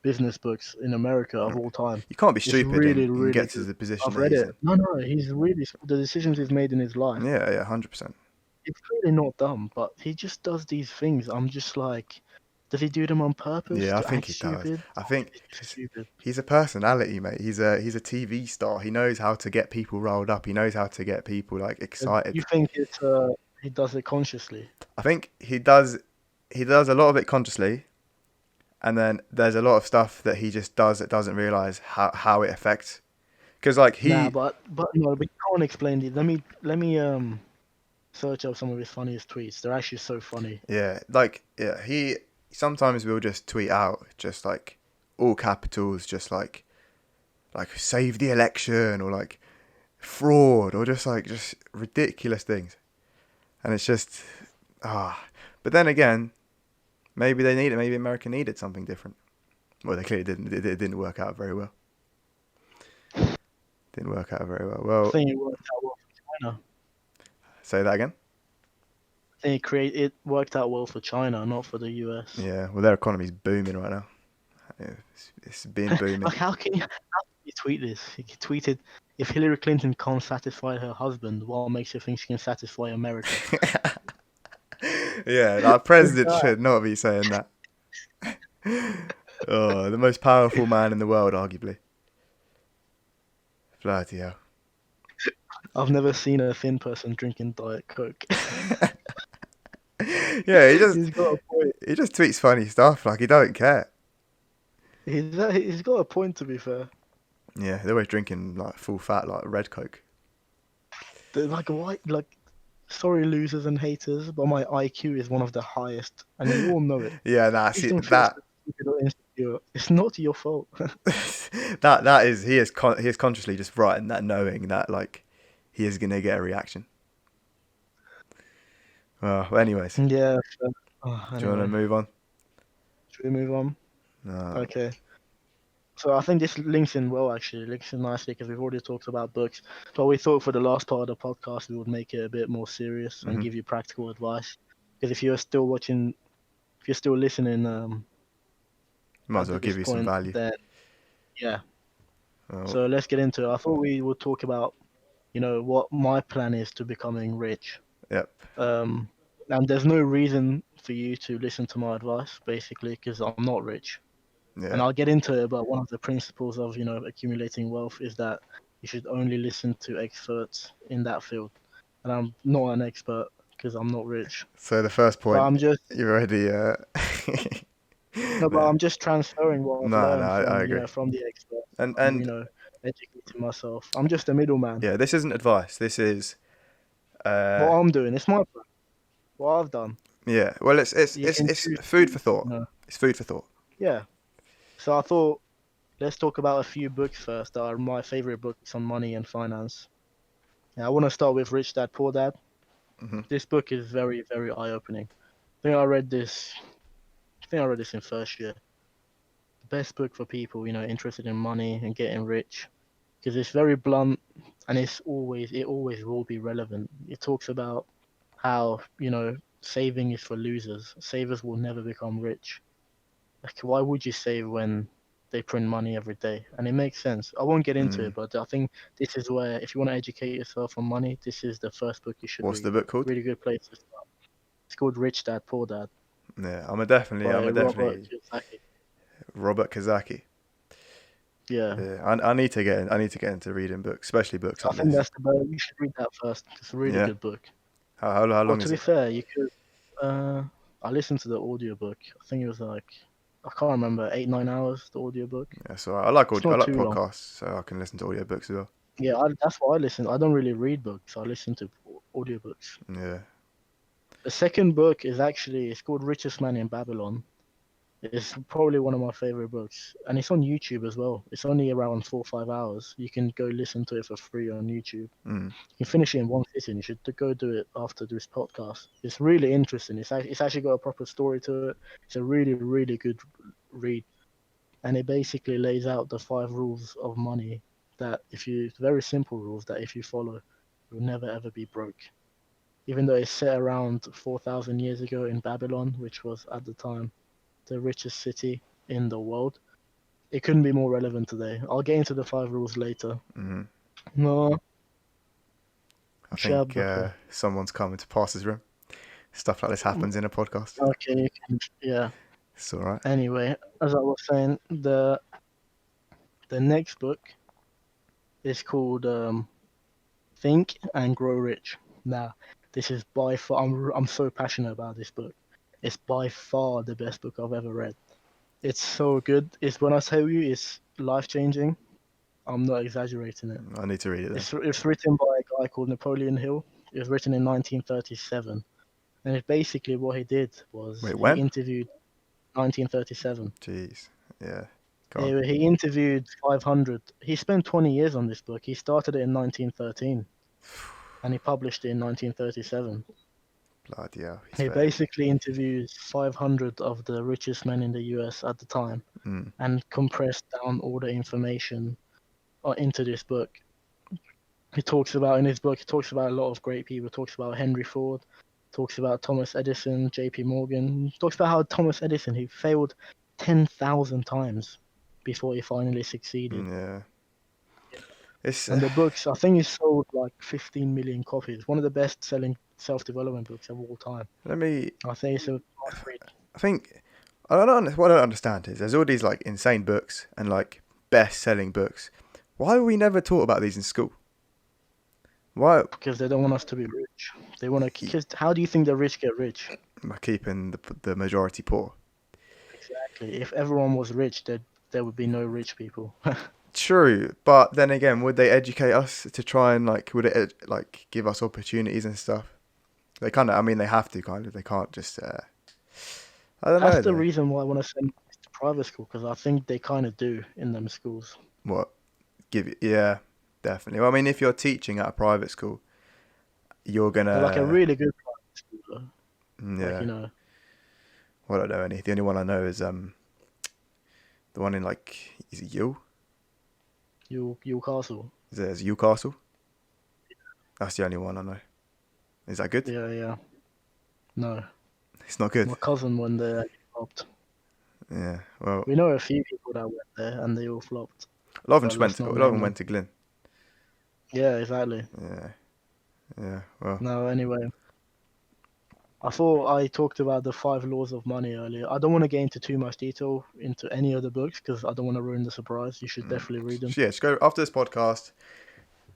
B: business books in America of all time.
A: You can't be
B: It's
A: stupid
B: really,
A: and
B: really
A: get to
B: good.
A: the position
B: I've
A: that
B: read
A: he's
B: it.
A: in.
B: No, no, he's really the decisions he's made in his life.
A: Yeah, 100%.
B: It's really not dumb, but he just does these things. I'm just like, does he do them on purpose
A: Yeah, I
B: to
A: think
B: act
A: he does.
B: stupid?
A: I
B: Or
A: think
B: is he just
A: 'cause
B: stupid?
A: he's a personality, mate. He's a TV star. He knows how to get people rolled up. He knows how to get people like
B: You
A: excited.
B: think he does it consciously?
A: I think he does a lot of it consciously, and then there's a lot of stuff that he just does that doesn't realize how it affects. Because like
B: Nah,
A: he
B: but no, but you can't explain it. Let me search up some of his funniest tweets. They're actually so funny.
A: he sometimes will just tweet out just like all capitals, just like save the election or like fraud or just ridiculous things, and it's just ah. But then again, maybe they need it. Maybe America needed something different. Well, they clearly didn't. It didn't work out very well. Didn't work out very well.
B: I
A: Well,
B: think it worked out well for China.
A: say that again.
B: I think it worked out well for China, not for the US.
A: Yeah. Well, their economy's booming right now. Yeah, it's been booming.
B: Like, how can you tweet this? He tweeted, "If Hillary Clinton can't satisfy her husband, what makes you think she can satisfy America?"
A: Yeah, our
B: This
A: president
B: guy.
A: should not be saying that. Oh, the most powerful man in the world, arguably. Bloody hell.
B: I've never seen a thin person drinking Diet Coke.
A: Yeah,
B: He's got a point.
A: he just tweets funny stuff. Like he don't care.
B: He's got a point, to be fair.
A: Yeah, they're always drinking like full fat like red coke.
B: They're like white, like sorry losers and haters, but my IQ is one of the highest, and you all know it.
A: Yeah, nah,
B: Please
A: see
B: don't feel
A: that
B: so stupid or insecure. It's not your fault.
A: that is he is consciously just writing that, knowing that like he is gonna get a reaction. Well, anyways,
B: Yeah. So,
A: do you want to
B: anyway,
A: move on?
B: should we move on?
A: No.
B: Okay. So I think this links in well, actually, links in nicely because we've already talked about books. But we thought for the last part of the podcast we would make it a bit more serious and
A: Hmm.
B: give you practical advice. Because if you're still watching, if you're still listening,
A: Might
B: up
A: as
B: to
A: well
B: this
A: give you some
B: point,
A: value.
B: then yeah.
A: Well,
B: So let's get into it. I thought we would talk about, what my plan is to becoming rich.
A: yep.
B: Um, and there's no reason for you to listen to my advice, basically, because I'm not rich. And
A: Yeah.
B: I'll get into it, but one of the principles of, accumulating wealth is that you should only listen to experts in that field. And I'm not an expert because I'm not rich.
A: So the first
B: But
A: point,
B: I'm just
A: you already.
B: no, but
A: No,
B: I'm just transferring what I've
A: no,
B: learned
A: I
B: from,
A: agree.
B: from the experts. I'm,
A: And
B: educating myself. I'm just a middleman.
A: yeah, this isn't advice. This is
B: What
A: uh
B: I'm doing, it's my plan. What I've done.
A: yeah. Well, it's it's
B: You
A: it's
B: can
A: it's
B: choose
A: food
B: to,
A: for thought. It's food for thought.
B: yeah. So I thought, let's talk about a few books first that are my favorite books on money and finance. Yeah, I want to start with Rich Dad Poor Dad.
A: Hmm.
B: This book is very, very eye-opening. I think I read this. I think I read this in first year. The best book for people, interested in money and getting rich, because it's very blunt and it always will be relevant. It talks about how, saving is for losers. Savers will never become rich. Like, why would you save when they print money every day? And it makes sense. I won't get into
A: Mm.
B: it, but I think this is where, if you want to educate yourself on money, this is the first book you should
A: What's the
B: read.
A: book called?
B: Really good place to start. It's called Rich Dad Poor Dad
A: Yeah, I'm
B: by
A: a
B: Robert
A: definitely
B: Kiyosaki.
A: Robert Kazaki.
B: Yeah,
A: Yeah, I need to I need to get into reading books, especially books
B: I
A: like
B: think
A: this.
B: that's the best. You should read that first. It's a really
A: Yeah.
B: good book.
A: How
B: Well,
A: long
B: to
A: is
B: be
A: it?
B: fair, you could. I listened to the audiobook. I think it was like, I can't remember, 8, 9 hours. The audiobook.
A: Yeah, so
B: It's
A: I
B: not
A: like
B: too long.
A: podcasts, so I can listen to audiobooks as well.
B: Yeah, that's what I listen. I don't really read books. I listen to audiobooks.
A: Yeah.
B: The second book is actually it's called Richest Man in Babylon. It's probably one of my favorite books, and it's on YouTube as well. It's only around 4 or 5 hours. You can go listen to it for free on YouTube.
A: Mm.
B: You can finish it in one sitting. You should go do it after this podcast. It's really interesting. It's actually got a proper story to it. It's a really really good read, and it basically lays out the 5 rules of money that if you very simple rules that if you follow, you'll never ever be broke. Even though it's set around 4,000 years ago in Babylon, which was at the time the richest city in the world, it couldn't be more relevant today. I'll get into the 5 rules later.
A: Hmm.
B: No,
A: I think
B: Shabaka.
A: someone's coming to Parsa's room. Stuff like this happens in a podcast.
B: Okay, you can, yeah.
A: It's all right.
B: Anyway, as I was saying, the next book is called Think and Grow Rich. Now, this is by far I'm so passionate about this book. It's by far the best book I've ever read. It's so good. It's when I tell you it's life changing. I'm not exaggerating it.
A: I need to read it then.
B: It's written by a guy called Napoleon Hill. It was written in 1937, and it basically what he did was
A: Wait,
B: he
A: when?
B: interviewed 1937.
A: Jeez. Yeah. Go on.
B: He interviewed 500. He spent 20 years on this book. He started it in 1913, and he published it in 1937.
A: Bloody hell. He's
B: He
A: fair.
B: basically interviews 500 of the richest men in the US at the time
A: Mm.
B: and compressed down all the information into this book. He talks about in his book. He talks about a lot of great people. He talks about Henry Ford. Talks about Thomas Edison, J.P. Morgan. He talks about how Thomas Edison he failed 10,000 times before he finally succeeded.
A: Yeah. It's
B: And the books, I think, he sold like 15 million copies. One of the best-selling self-development books of all time.
A: let me.
B: I think it's a must read.
A: I think what I don't understand is there's all these like insane books and like best-selling books. Why were we never taught about these in school? Why
B: Because they don't want us to be rich. They want to. Because how do you think the rich get rich?
A: am I keeping the majority poor?
B: Exactly. If everyone was rich, there would be no rich people.
A: True, but then again, would they educate us to try and like would it like give us opportunities and stuff? They kind of, I mean, they have to kind of. They can't just. I don't
B: That's
A: know
B: the
A: though.
B: reason why I want to send kids to private school because I think they kind of do in them schools.
A: What give you? Yeah, definitely. Well, I mean, if you're teaching at a private school, you're
B: But like a
A: gonna.
B: really good private school, like
A: Yeah.
B: you know,
A: Well, I don't know any. The only one I know is the one in like is it U?
B: Yule Castle.
A: Is it Newcastle? That's the only one I know. Is that good?
B: Yeah, yeah. No,
A: It's not good.
B: my cousin went there and he flopped.
A: Yeah. Well,
B: We know a few people that went there and they all flopped.
A: a lot of them
B: But
A: just went.
B: let's
A: To, a
B: not
A: lot of
B: name
A: them
B: them.
A: went to Glyn.
B: Yeah, exactly.
A: Yeah. Yeah. Well.
B: No, anyway, I thought I talked about the 5 laws of money earlier. I don't want to get into too much detail into any of the books because I don't want to ruin the surprise. You should definitely read them.
A: So yeah, just go after this podcast.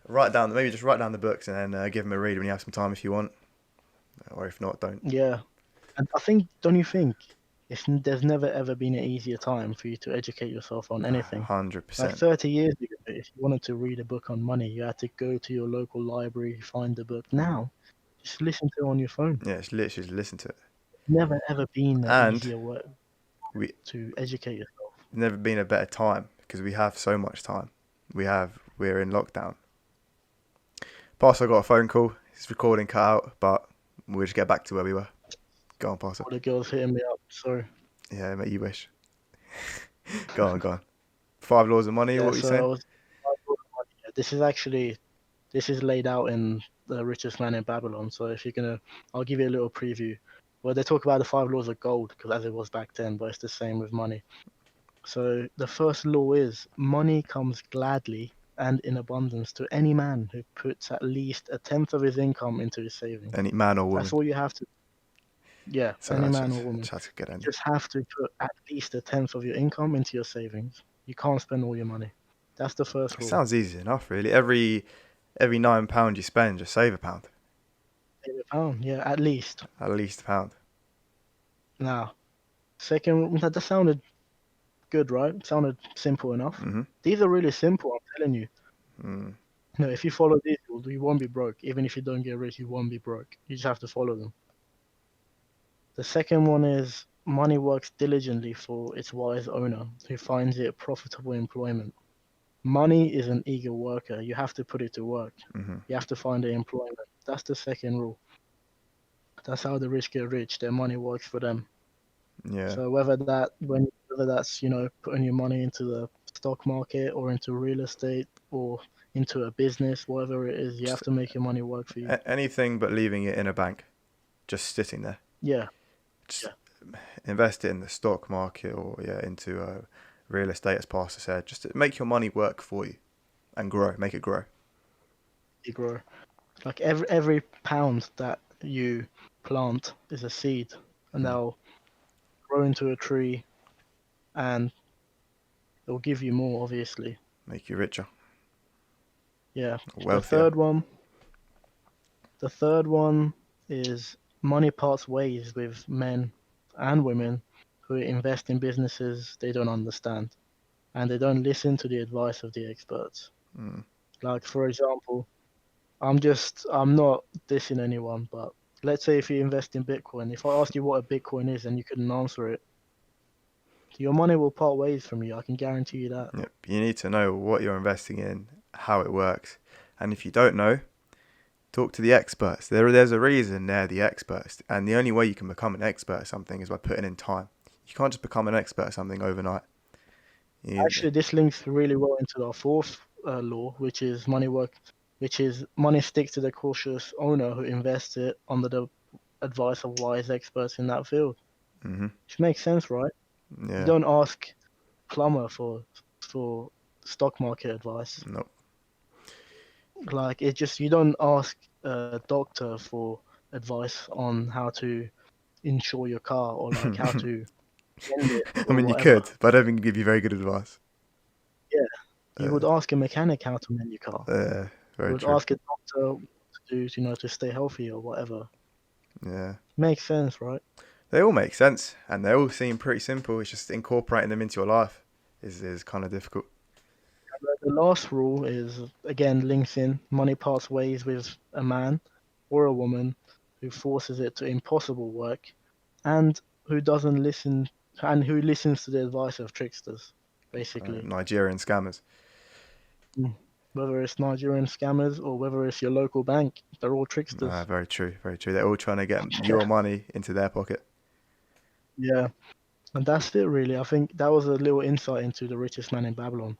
A: Write down maybe just write down the books and then give them a read when you have some time if you want, or if not, don't.
B: Yeah, and I think, don't you think, there's never ever been an easier time for you to educate yourself on anything.
A: Hundred
B: Like
A: percent.
B: 30 years ago, if you wanted to read a book on money, you had to go to your local library, find the book. Now, just listen to it on your phone.
A: Yeah, it's literally just listen to it.
B: Never ever been an
A: And
B: easier way
A: we
B: to educate yourself.
A: never been a better time because we have so much time. We're in lockdown. Parsa got a phone call. His recording cut out, but we'll just get back to where we were. Go on, Parsa.
B: All the girls hitting me up. Sorry.
A: Yeah, mate, you wish. Go on, go on. 5 laws of money.
B: Yeah,
A: What were you
B: so I
A: saying?
B: was. This is laid out in The Richest Man in Babylon. So if you're gonna, I'll give you a little preview. Well, they talk about the 5 laws of gold because as it was back then, but it's the same with money. So the first law is money comes gladly and in abundance to any man who puts at least a tenth of his income into his savings.
A: Any man or
B: That's
A: woman?
B: all you have to. Yeah,
A: So
B: any
A: I
B: man or
A: just,
B: woman.
A: just had to get
B: You
A: in there.
B: just have to put at least a tenth of your income into your savings. You can't spend all your money. That's the first
A: It
B: rule.
A: sounds easy enough, really. Every £9 you spend, just save £1.
B: Save a pound, yeah, at least.
A: At least £1.
B: Now, second, that sounded good, right? It sounded simple enough.
A: Mm-hmm.
B: These are really simple, I'm telling you.
A: Mm.
B: No, if you follow these rules, you won't be broke. Even if you don't get rich, you won't be broke. You just have to follow them. The second one is money works diligently for its wise owner who finds it profitable employment. Money is an eager worker. You have to put it to work.
A: Mm-hmm.
B: You have to find the employment. That's the second rule. That's how the rich get rich. Their money works for them.
A: Yeah.
B: So whether that's putting your money into the stock market or into real estate or into a business, whatever it is, you have
A: Just
B: to make your money work for you.
A: anything but leaving it in a bank, just sitting there.
B: Yeah,
A: Just
B: yeah,
A: invest it in the stock market or into real estate, as Pastor said. Just to make your money work for you and grow, make it grow.
B: you grow. Like every pound that you plant is a seed, and
A: Mm.
B: they'll grow into a tree, and it'll give you more, obviously.
A: Make you richer,
B: Yeah. The
A: wealthier.
B: third one, the third one is money parts ways with men and women who invest in businesses they don't understand and they don't listen to the advice of the experts.
A: Mm.
B: Like for example, I'm not dissing anyone, but let's say if you invest in Bitcoin, if I ask you what a Bitcoin is and you couldn't answer it, your money will part ways from you. I can guarantee you that.
A: Yep. You need to know what you're investing in, how it works, and if you don't know, talk to the experts. There's a reason they're the experts, and the only way you can become an expert at something is by putting in time. You can't just become an expert at something overnight. You,
B: Actually, this links really well into our fourth law, which is money sticks to the cautious owner who invests it under the advice of wise experts in that field.
A: mm-hmm.
B: Which makes sense, right? You
A: Yeah.
B: don't ask plumber for stock market advice.
A: Nope.
B: Like it just you don't ask a doctor for advice on how to insure your car or like how to mend it
A: I
B: or
A: mean, you
B: whatever.
A: could, but I don't think it'd give you very good advice.
B: Yeah, you
A: Uh,
B: would ask a mechanic how to mend your car. You
A: Very
B: would
A: true.
B: ask a doctor to stay healthy or whatever.
A: Yeah.
B: Makes sense, right?
A: They all make sense, and they all seem pretty simple. It's just incorporating them into your life is kind of difficult.
B: The last rule is again links in money parts ways with a man or a woman who forces it to impossible work and who doesn't listen and who listens to the advice of tricksters, basically.
A: Nigerian scammers.
B: Mm. Whether it's Nigerian scammers or whether it's your local bank, they're all tricksters.
A: Very true, very true. They're all trying to get your money into their pocket.
B: Yeah, and that's it really. I think that was a little insight into The Richest Man in Babylon.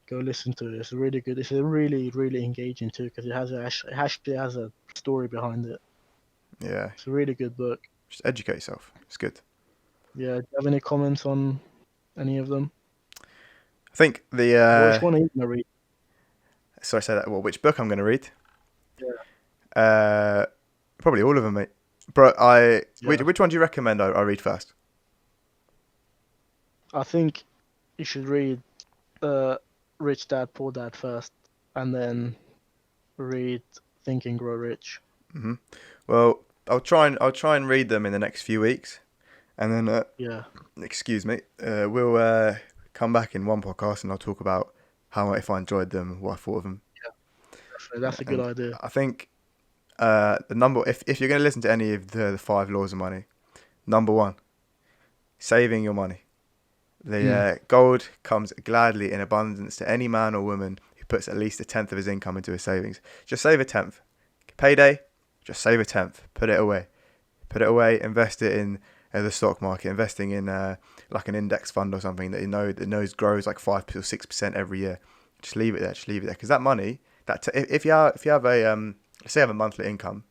B: Go listen to it. It's really good. It's a really, really engaging too because it actually has a story behind it.
A: Yeah,
B: It's a really good book.
A: just educate yourself. It's good.
B: Yeah. Do you have any comments on any of them?
A: I think the
B: Which one are you gonna read?
A: sorry, say that. Well, which book I'm going to read?
B: Yeah.
A: Probably all of them, mate. But
B: Yeah.
A: which one do you recommend I read first?
B: I think you should read Rich Dad Poor Dad first, and then read Think and Grow Rich.
A: Hmm. Well, I'll try and read them in the next few weeks, and then
B: Yeah.
A: excuse me, we'll come back in one podcast and I'll talk about how if I enjoyed them, what I thought of them,
B: Definitely. That's a good
A: and
B: idea.
A: I think the number if you're going to listen to any of the 5 laws of money, number one, saving your money. The
B: Mm.
A: gold comes gladly in abundance to any man or woman who puts at least a tenth of his income into his savings. Just save a tenth. Payday, just save a tenth. Put it away. Put it away. Invest it in the stock market. Investing in like an index fund or something that that knows grows like 5 or 6% every year. Just leave it there. Just leave it there. Because that money, if you have a let's say you have a monthly income,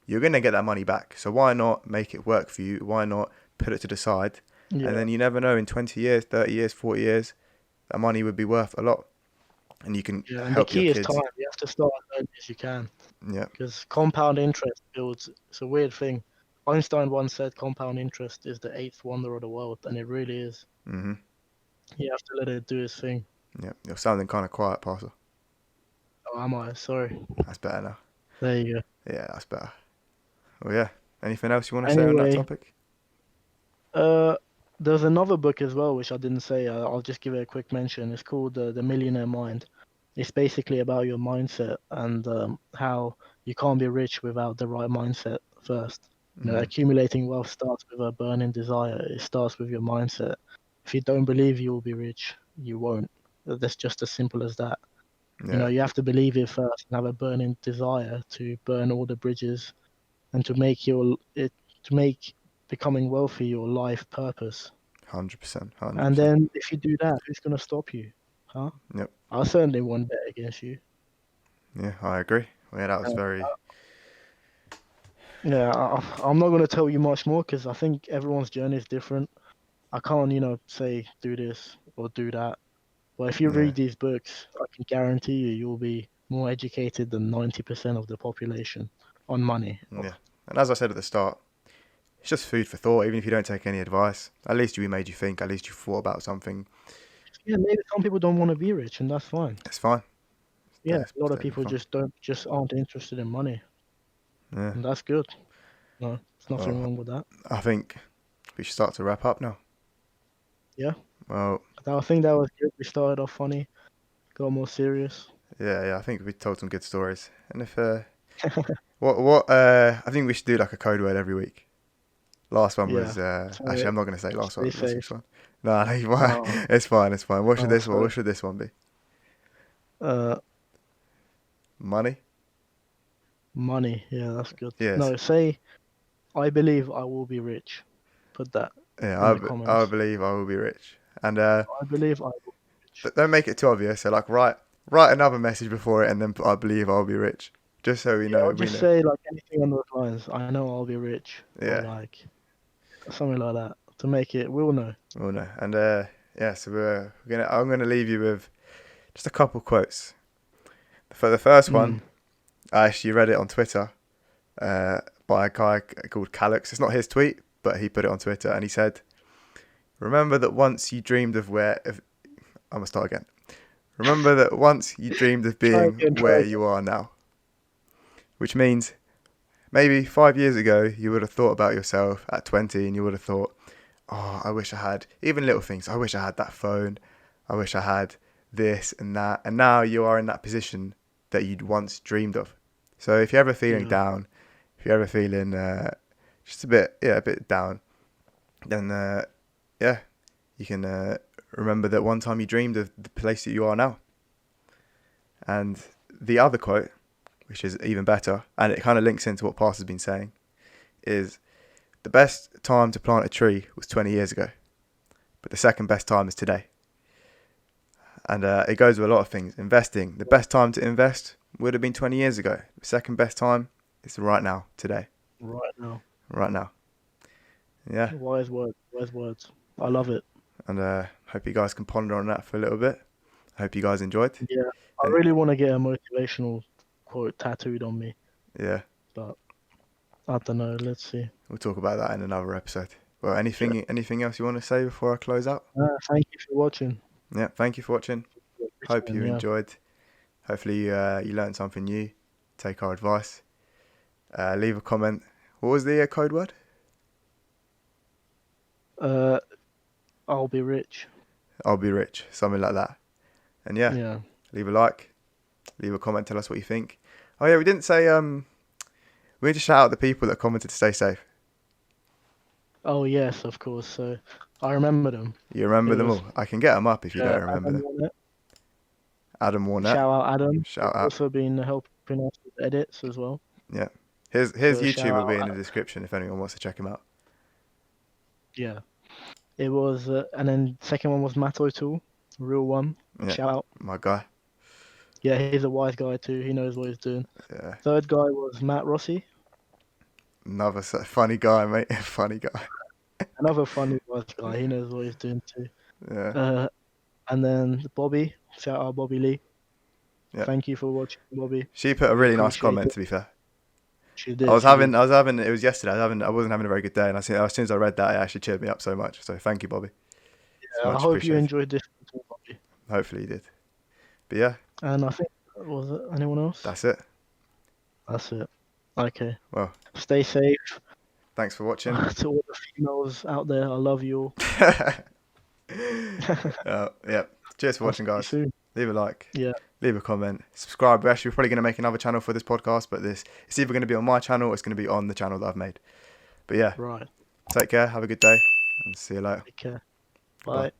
A: you're gonna get that money back. So why not make it work for you? Why not put it to the side? And
B: Yeah.
A: then you never know, in 20 years, 30 years, 40 years, that money would be worth a lot. And you can
B: Yeah. And the
A: help your
B: key is time.
A: kids.
B: You have to start as early as you can
A: Yeah.
B: because compound interest builds. It's a weird thing. Einstein once said compound interest is the eighth wonder of the world, and it really is.
A: hmm
B: You have to let it do its thing.
A: Yeah. You're sounding kind of quiet, Parsa.
B: Oh, am I? Sorry.
A: That's better now.
B: There you go.
A: Yeah, that's better. Well, yeah. Anything else you want to say on that
B: Anyway,
A: topic?
B: uh, there's another book as well which I didn't say. I'll just give it a quick mention. It's called The Millionaire Mind. It's basically about your mindset and how you can't be rich without the right mindset first. You know,
A: hmm
B: accumulating wealth starts with a burning desire. It starts with your mindset. If you don't believe you will be rich, you won't. That's just as simple as that. You know,
A: Yeah,
B: you have to believe it first and have a burning desire to burn all the bridges and to make becoming wealthy your life purpose.
A: 100%.
B: And
A: 100%.
B: then if you do that, who's gonna stop you? Huh?
A: Yep.
B: I certainly won't bet against you.
A: Yeah, I agree. Well, yeah, that was
B: Uh,
A: very.
B: yeah, I'm not gonna tell you much more because I think everyone's journey is different. I can't, say do this or do that. But if you
A: Yeah,
B: read these books, I can guarantee you'll be more educated than 90% of the population on money.
A: yeah. And as I said at the start, it's just food for thought. Even if you don't take any advice, at least we made you think. At least you thought about something.
B: Yeah, maybe some people don't want to be rich, and that's fine.
A: It's fine.
B: Yeah,
A: That's
B: a lot of
A: totally
B: people
A: fine.
B: just aren't interested in money,
A: Yeah.
B: and that's good. No, there's nothing
A: Well,
B: wrong with that.
A: I think we should start to wrap up now.
B: Yeah,
A: Well,
B: I think that was good. We started off funny, got more serious.
A: yeah. I think we told some good stories. And if I think we should do like a code word every week. Last one
B: Yeah.
A: was
B: So
A: actually I'm not gonna say last
B: stay
A: one. What's
B: safe.
A: this one? No, no, you won't.
B: Oh,
A: It's fine. It's fine. What should
B: oh,
A: this one? What
B: sorry.
A: should this one be?
B: Uh,
A: Money.
B: money. Yeah, that's good.
A: Yes.
B: No, say I believe I will be rich. Put that
A: Yeah.
B: in the
A: I
B: comments.
A: believe I will be rich. And
B: I believe I will be rich.
A: don't make it too obvious. So like write another message before it, and then put, I believe I'll be rich. Just so we
B: Yeah,
A: know.
B: I'll
A: We
B: just
A: know.
B: say like anything on those lines. I know I'll be rich, or
A: Yeah.
B: like something like that to make it. We'll know.
A: We'll know. And yeah. So we're gonna. I'm gonna leave you with just a couple quotes. For the first one,
B: Mm.
A: I actually read it on Twitter by a guy called Calix. It's not his tweet, but he put it on Twitter, and he said, "Remember that once you dreamed of where." I'm gonna start again. Remember that once you dreamed of
B: Try
A: being
B: again. Try
A: where
B: again.
A: you are now, which means maybe 5 years ago you would have thought about yourself at 20, and you would have thought, "Oh, I wish I had even little things. I wish I had that phone. I wish I had this and that." And now you are in that position that you'd once dreamed of. So if you're ever feeling
B: Yeah.
A: down, if you're ever feeling just a bit down, then yeah, you can remember that one time you dreamed of the place that you are now. And the other quote, which is even better, and it kind of links into what Parsa's been saying, is the best time to plant a tree was 20 years ago, but the second best time is today. And it goes with a lot of things. Investing, the best time to invest would have been 20 years ago. The second best time is right now, today,
B: Right now.
A: right now. Yeah,
B: Wise words. Wise words. I love it.
A: and hope you guys can ponder on that for a little bit. I hope you guys enjoyed.
B: Yeah. I
A: And
B: really want to get a motivational quote tattooed on me,
A: yeah,
B: but I don't know. Let's see.
A: we'll talk about that in another episode. Well,
B: Sure.
A: anything else you want to say before I close out?
B: Thank you for watching.
A: Yeah, thank you for watching. Hope you
B: Yeah.
A: enjoyed. Hopefully you learned something new. Take our advice. Leave a comment. What was the code word?
B: Uh, I'll be rich.
A: I'll be rich. Something like that. And yeah,
B: Yeah.
A: leave a like. Leave a comment. Tell us what you think. Oh yeah, we didn't say. We need to shout out the people that commented to stay safe.
B: Oh yes, of course. So I remember them.
A: You
B: It
A: remember them
B: was
A: all? I can get them up if you don't remember
B: Adam
A: them.
B: Warnett.
A: Adam Warnett.
B: Shout out Adam. He's
A: Shout out.
B: also been helping us with edits as well.
A: Yeah. His
B: So
A: YouTube
B: shout
A: will be
B: out
A: in the
B: Adam.
A: description if anyone wants to check him out.
B: Yeah. It was, and then second one was Matt O'Toole, real one.
A: Yeah.
B: Shout out.
A: My guy.
B: Yeah, he's a wise guy too. He knows what he's doing.
A: Yeah.
B: Third guy was Matt Rossi,
A: Another funny guy, mate. Funny guy.
B: another funny wise guy. He knows what he's doing too.
A: Yeah.
B: And then Bobby. Shout out Bobby Lee.
A: Yeah.
B: Thank you for watching, Bobby.
A: She put a
B: We
A: really nice
B: appreciate
A: comment,
B: it.
A: to be fair.
B: She did.
A: I was
B: she
A: having,
B: did.
A: it was yesterday. I wasn't having a very good day, and as soon as I read that, it actually cheered me up so much. So thank you, Bobby. It's
B: I
A: much
B: hope you
A: appreciated.
B: enjoyed this, Bobby.
A: Hopefully you did. But yeah,
B: And I think, was it anyone else?
A: that's it.
B: That's it. Okay.
A: Well,
B: Stay safe.
A: thanks for watching.
B: To all the females out there, I love you all.
A: Yeah. Cheers for
B: I'll
A: watching,
B: see you
A: guys.
B: soon.
A: Leave a like.
B: Yeah.
A: Leave a comment. Subscribe. We're probably going to make another channel for this podcast, but it's either going to be on my channel or it's going to be on the channel that I've made. But yeah,
B: Right.
A: take care. Have a good day, and see you later.
B: Take care.
A: Goodbye.
B: Bye.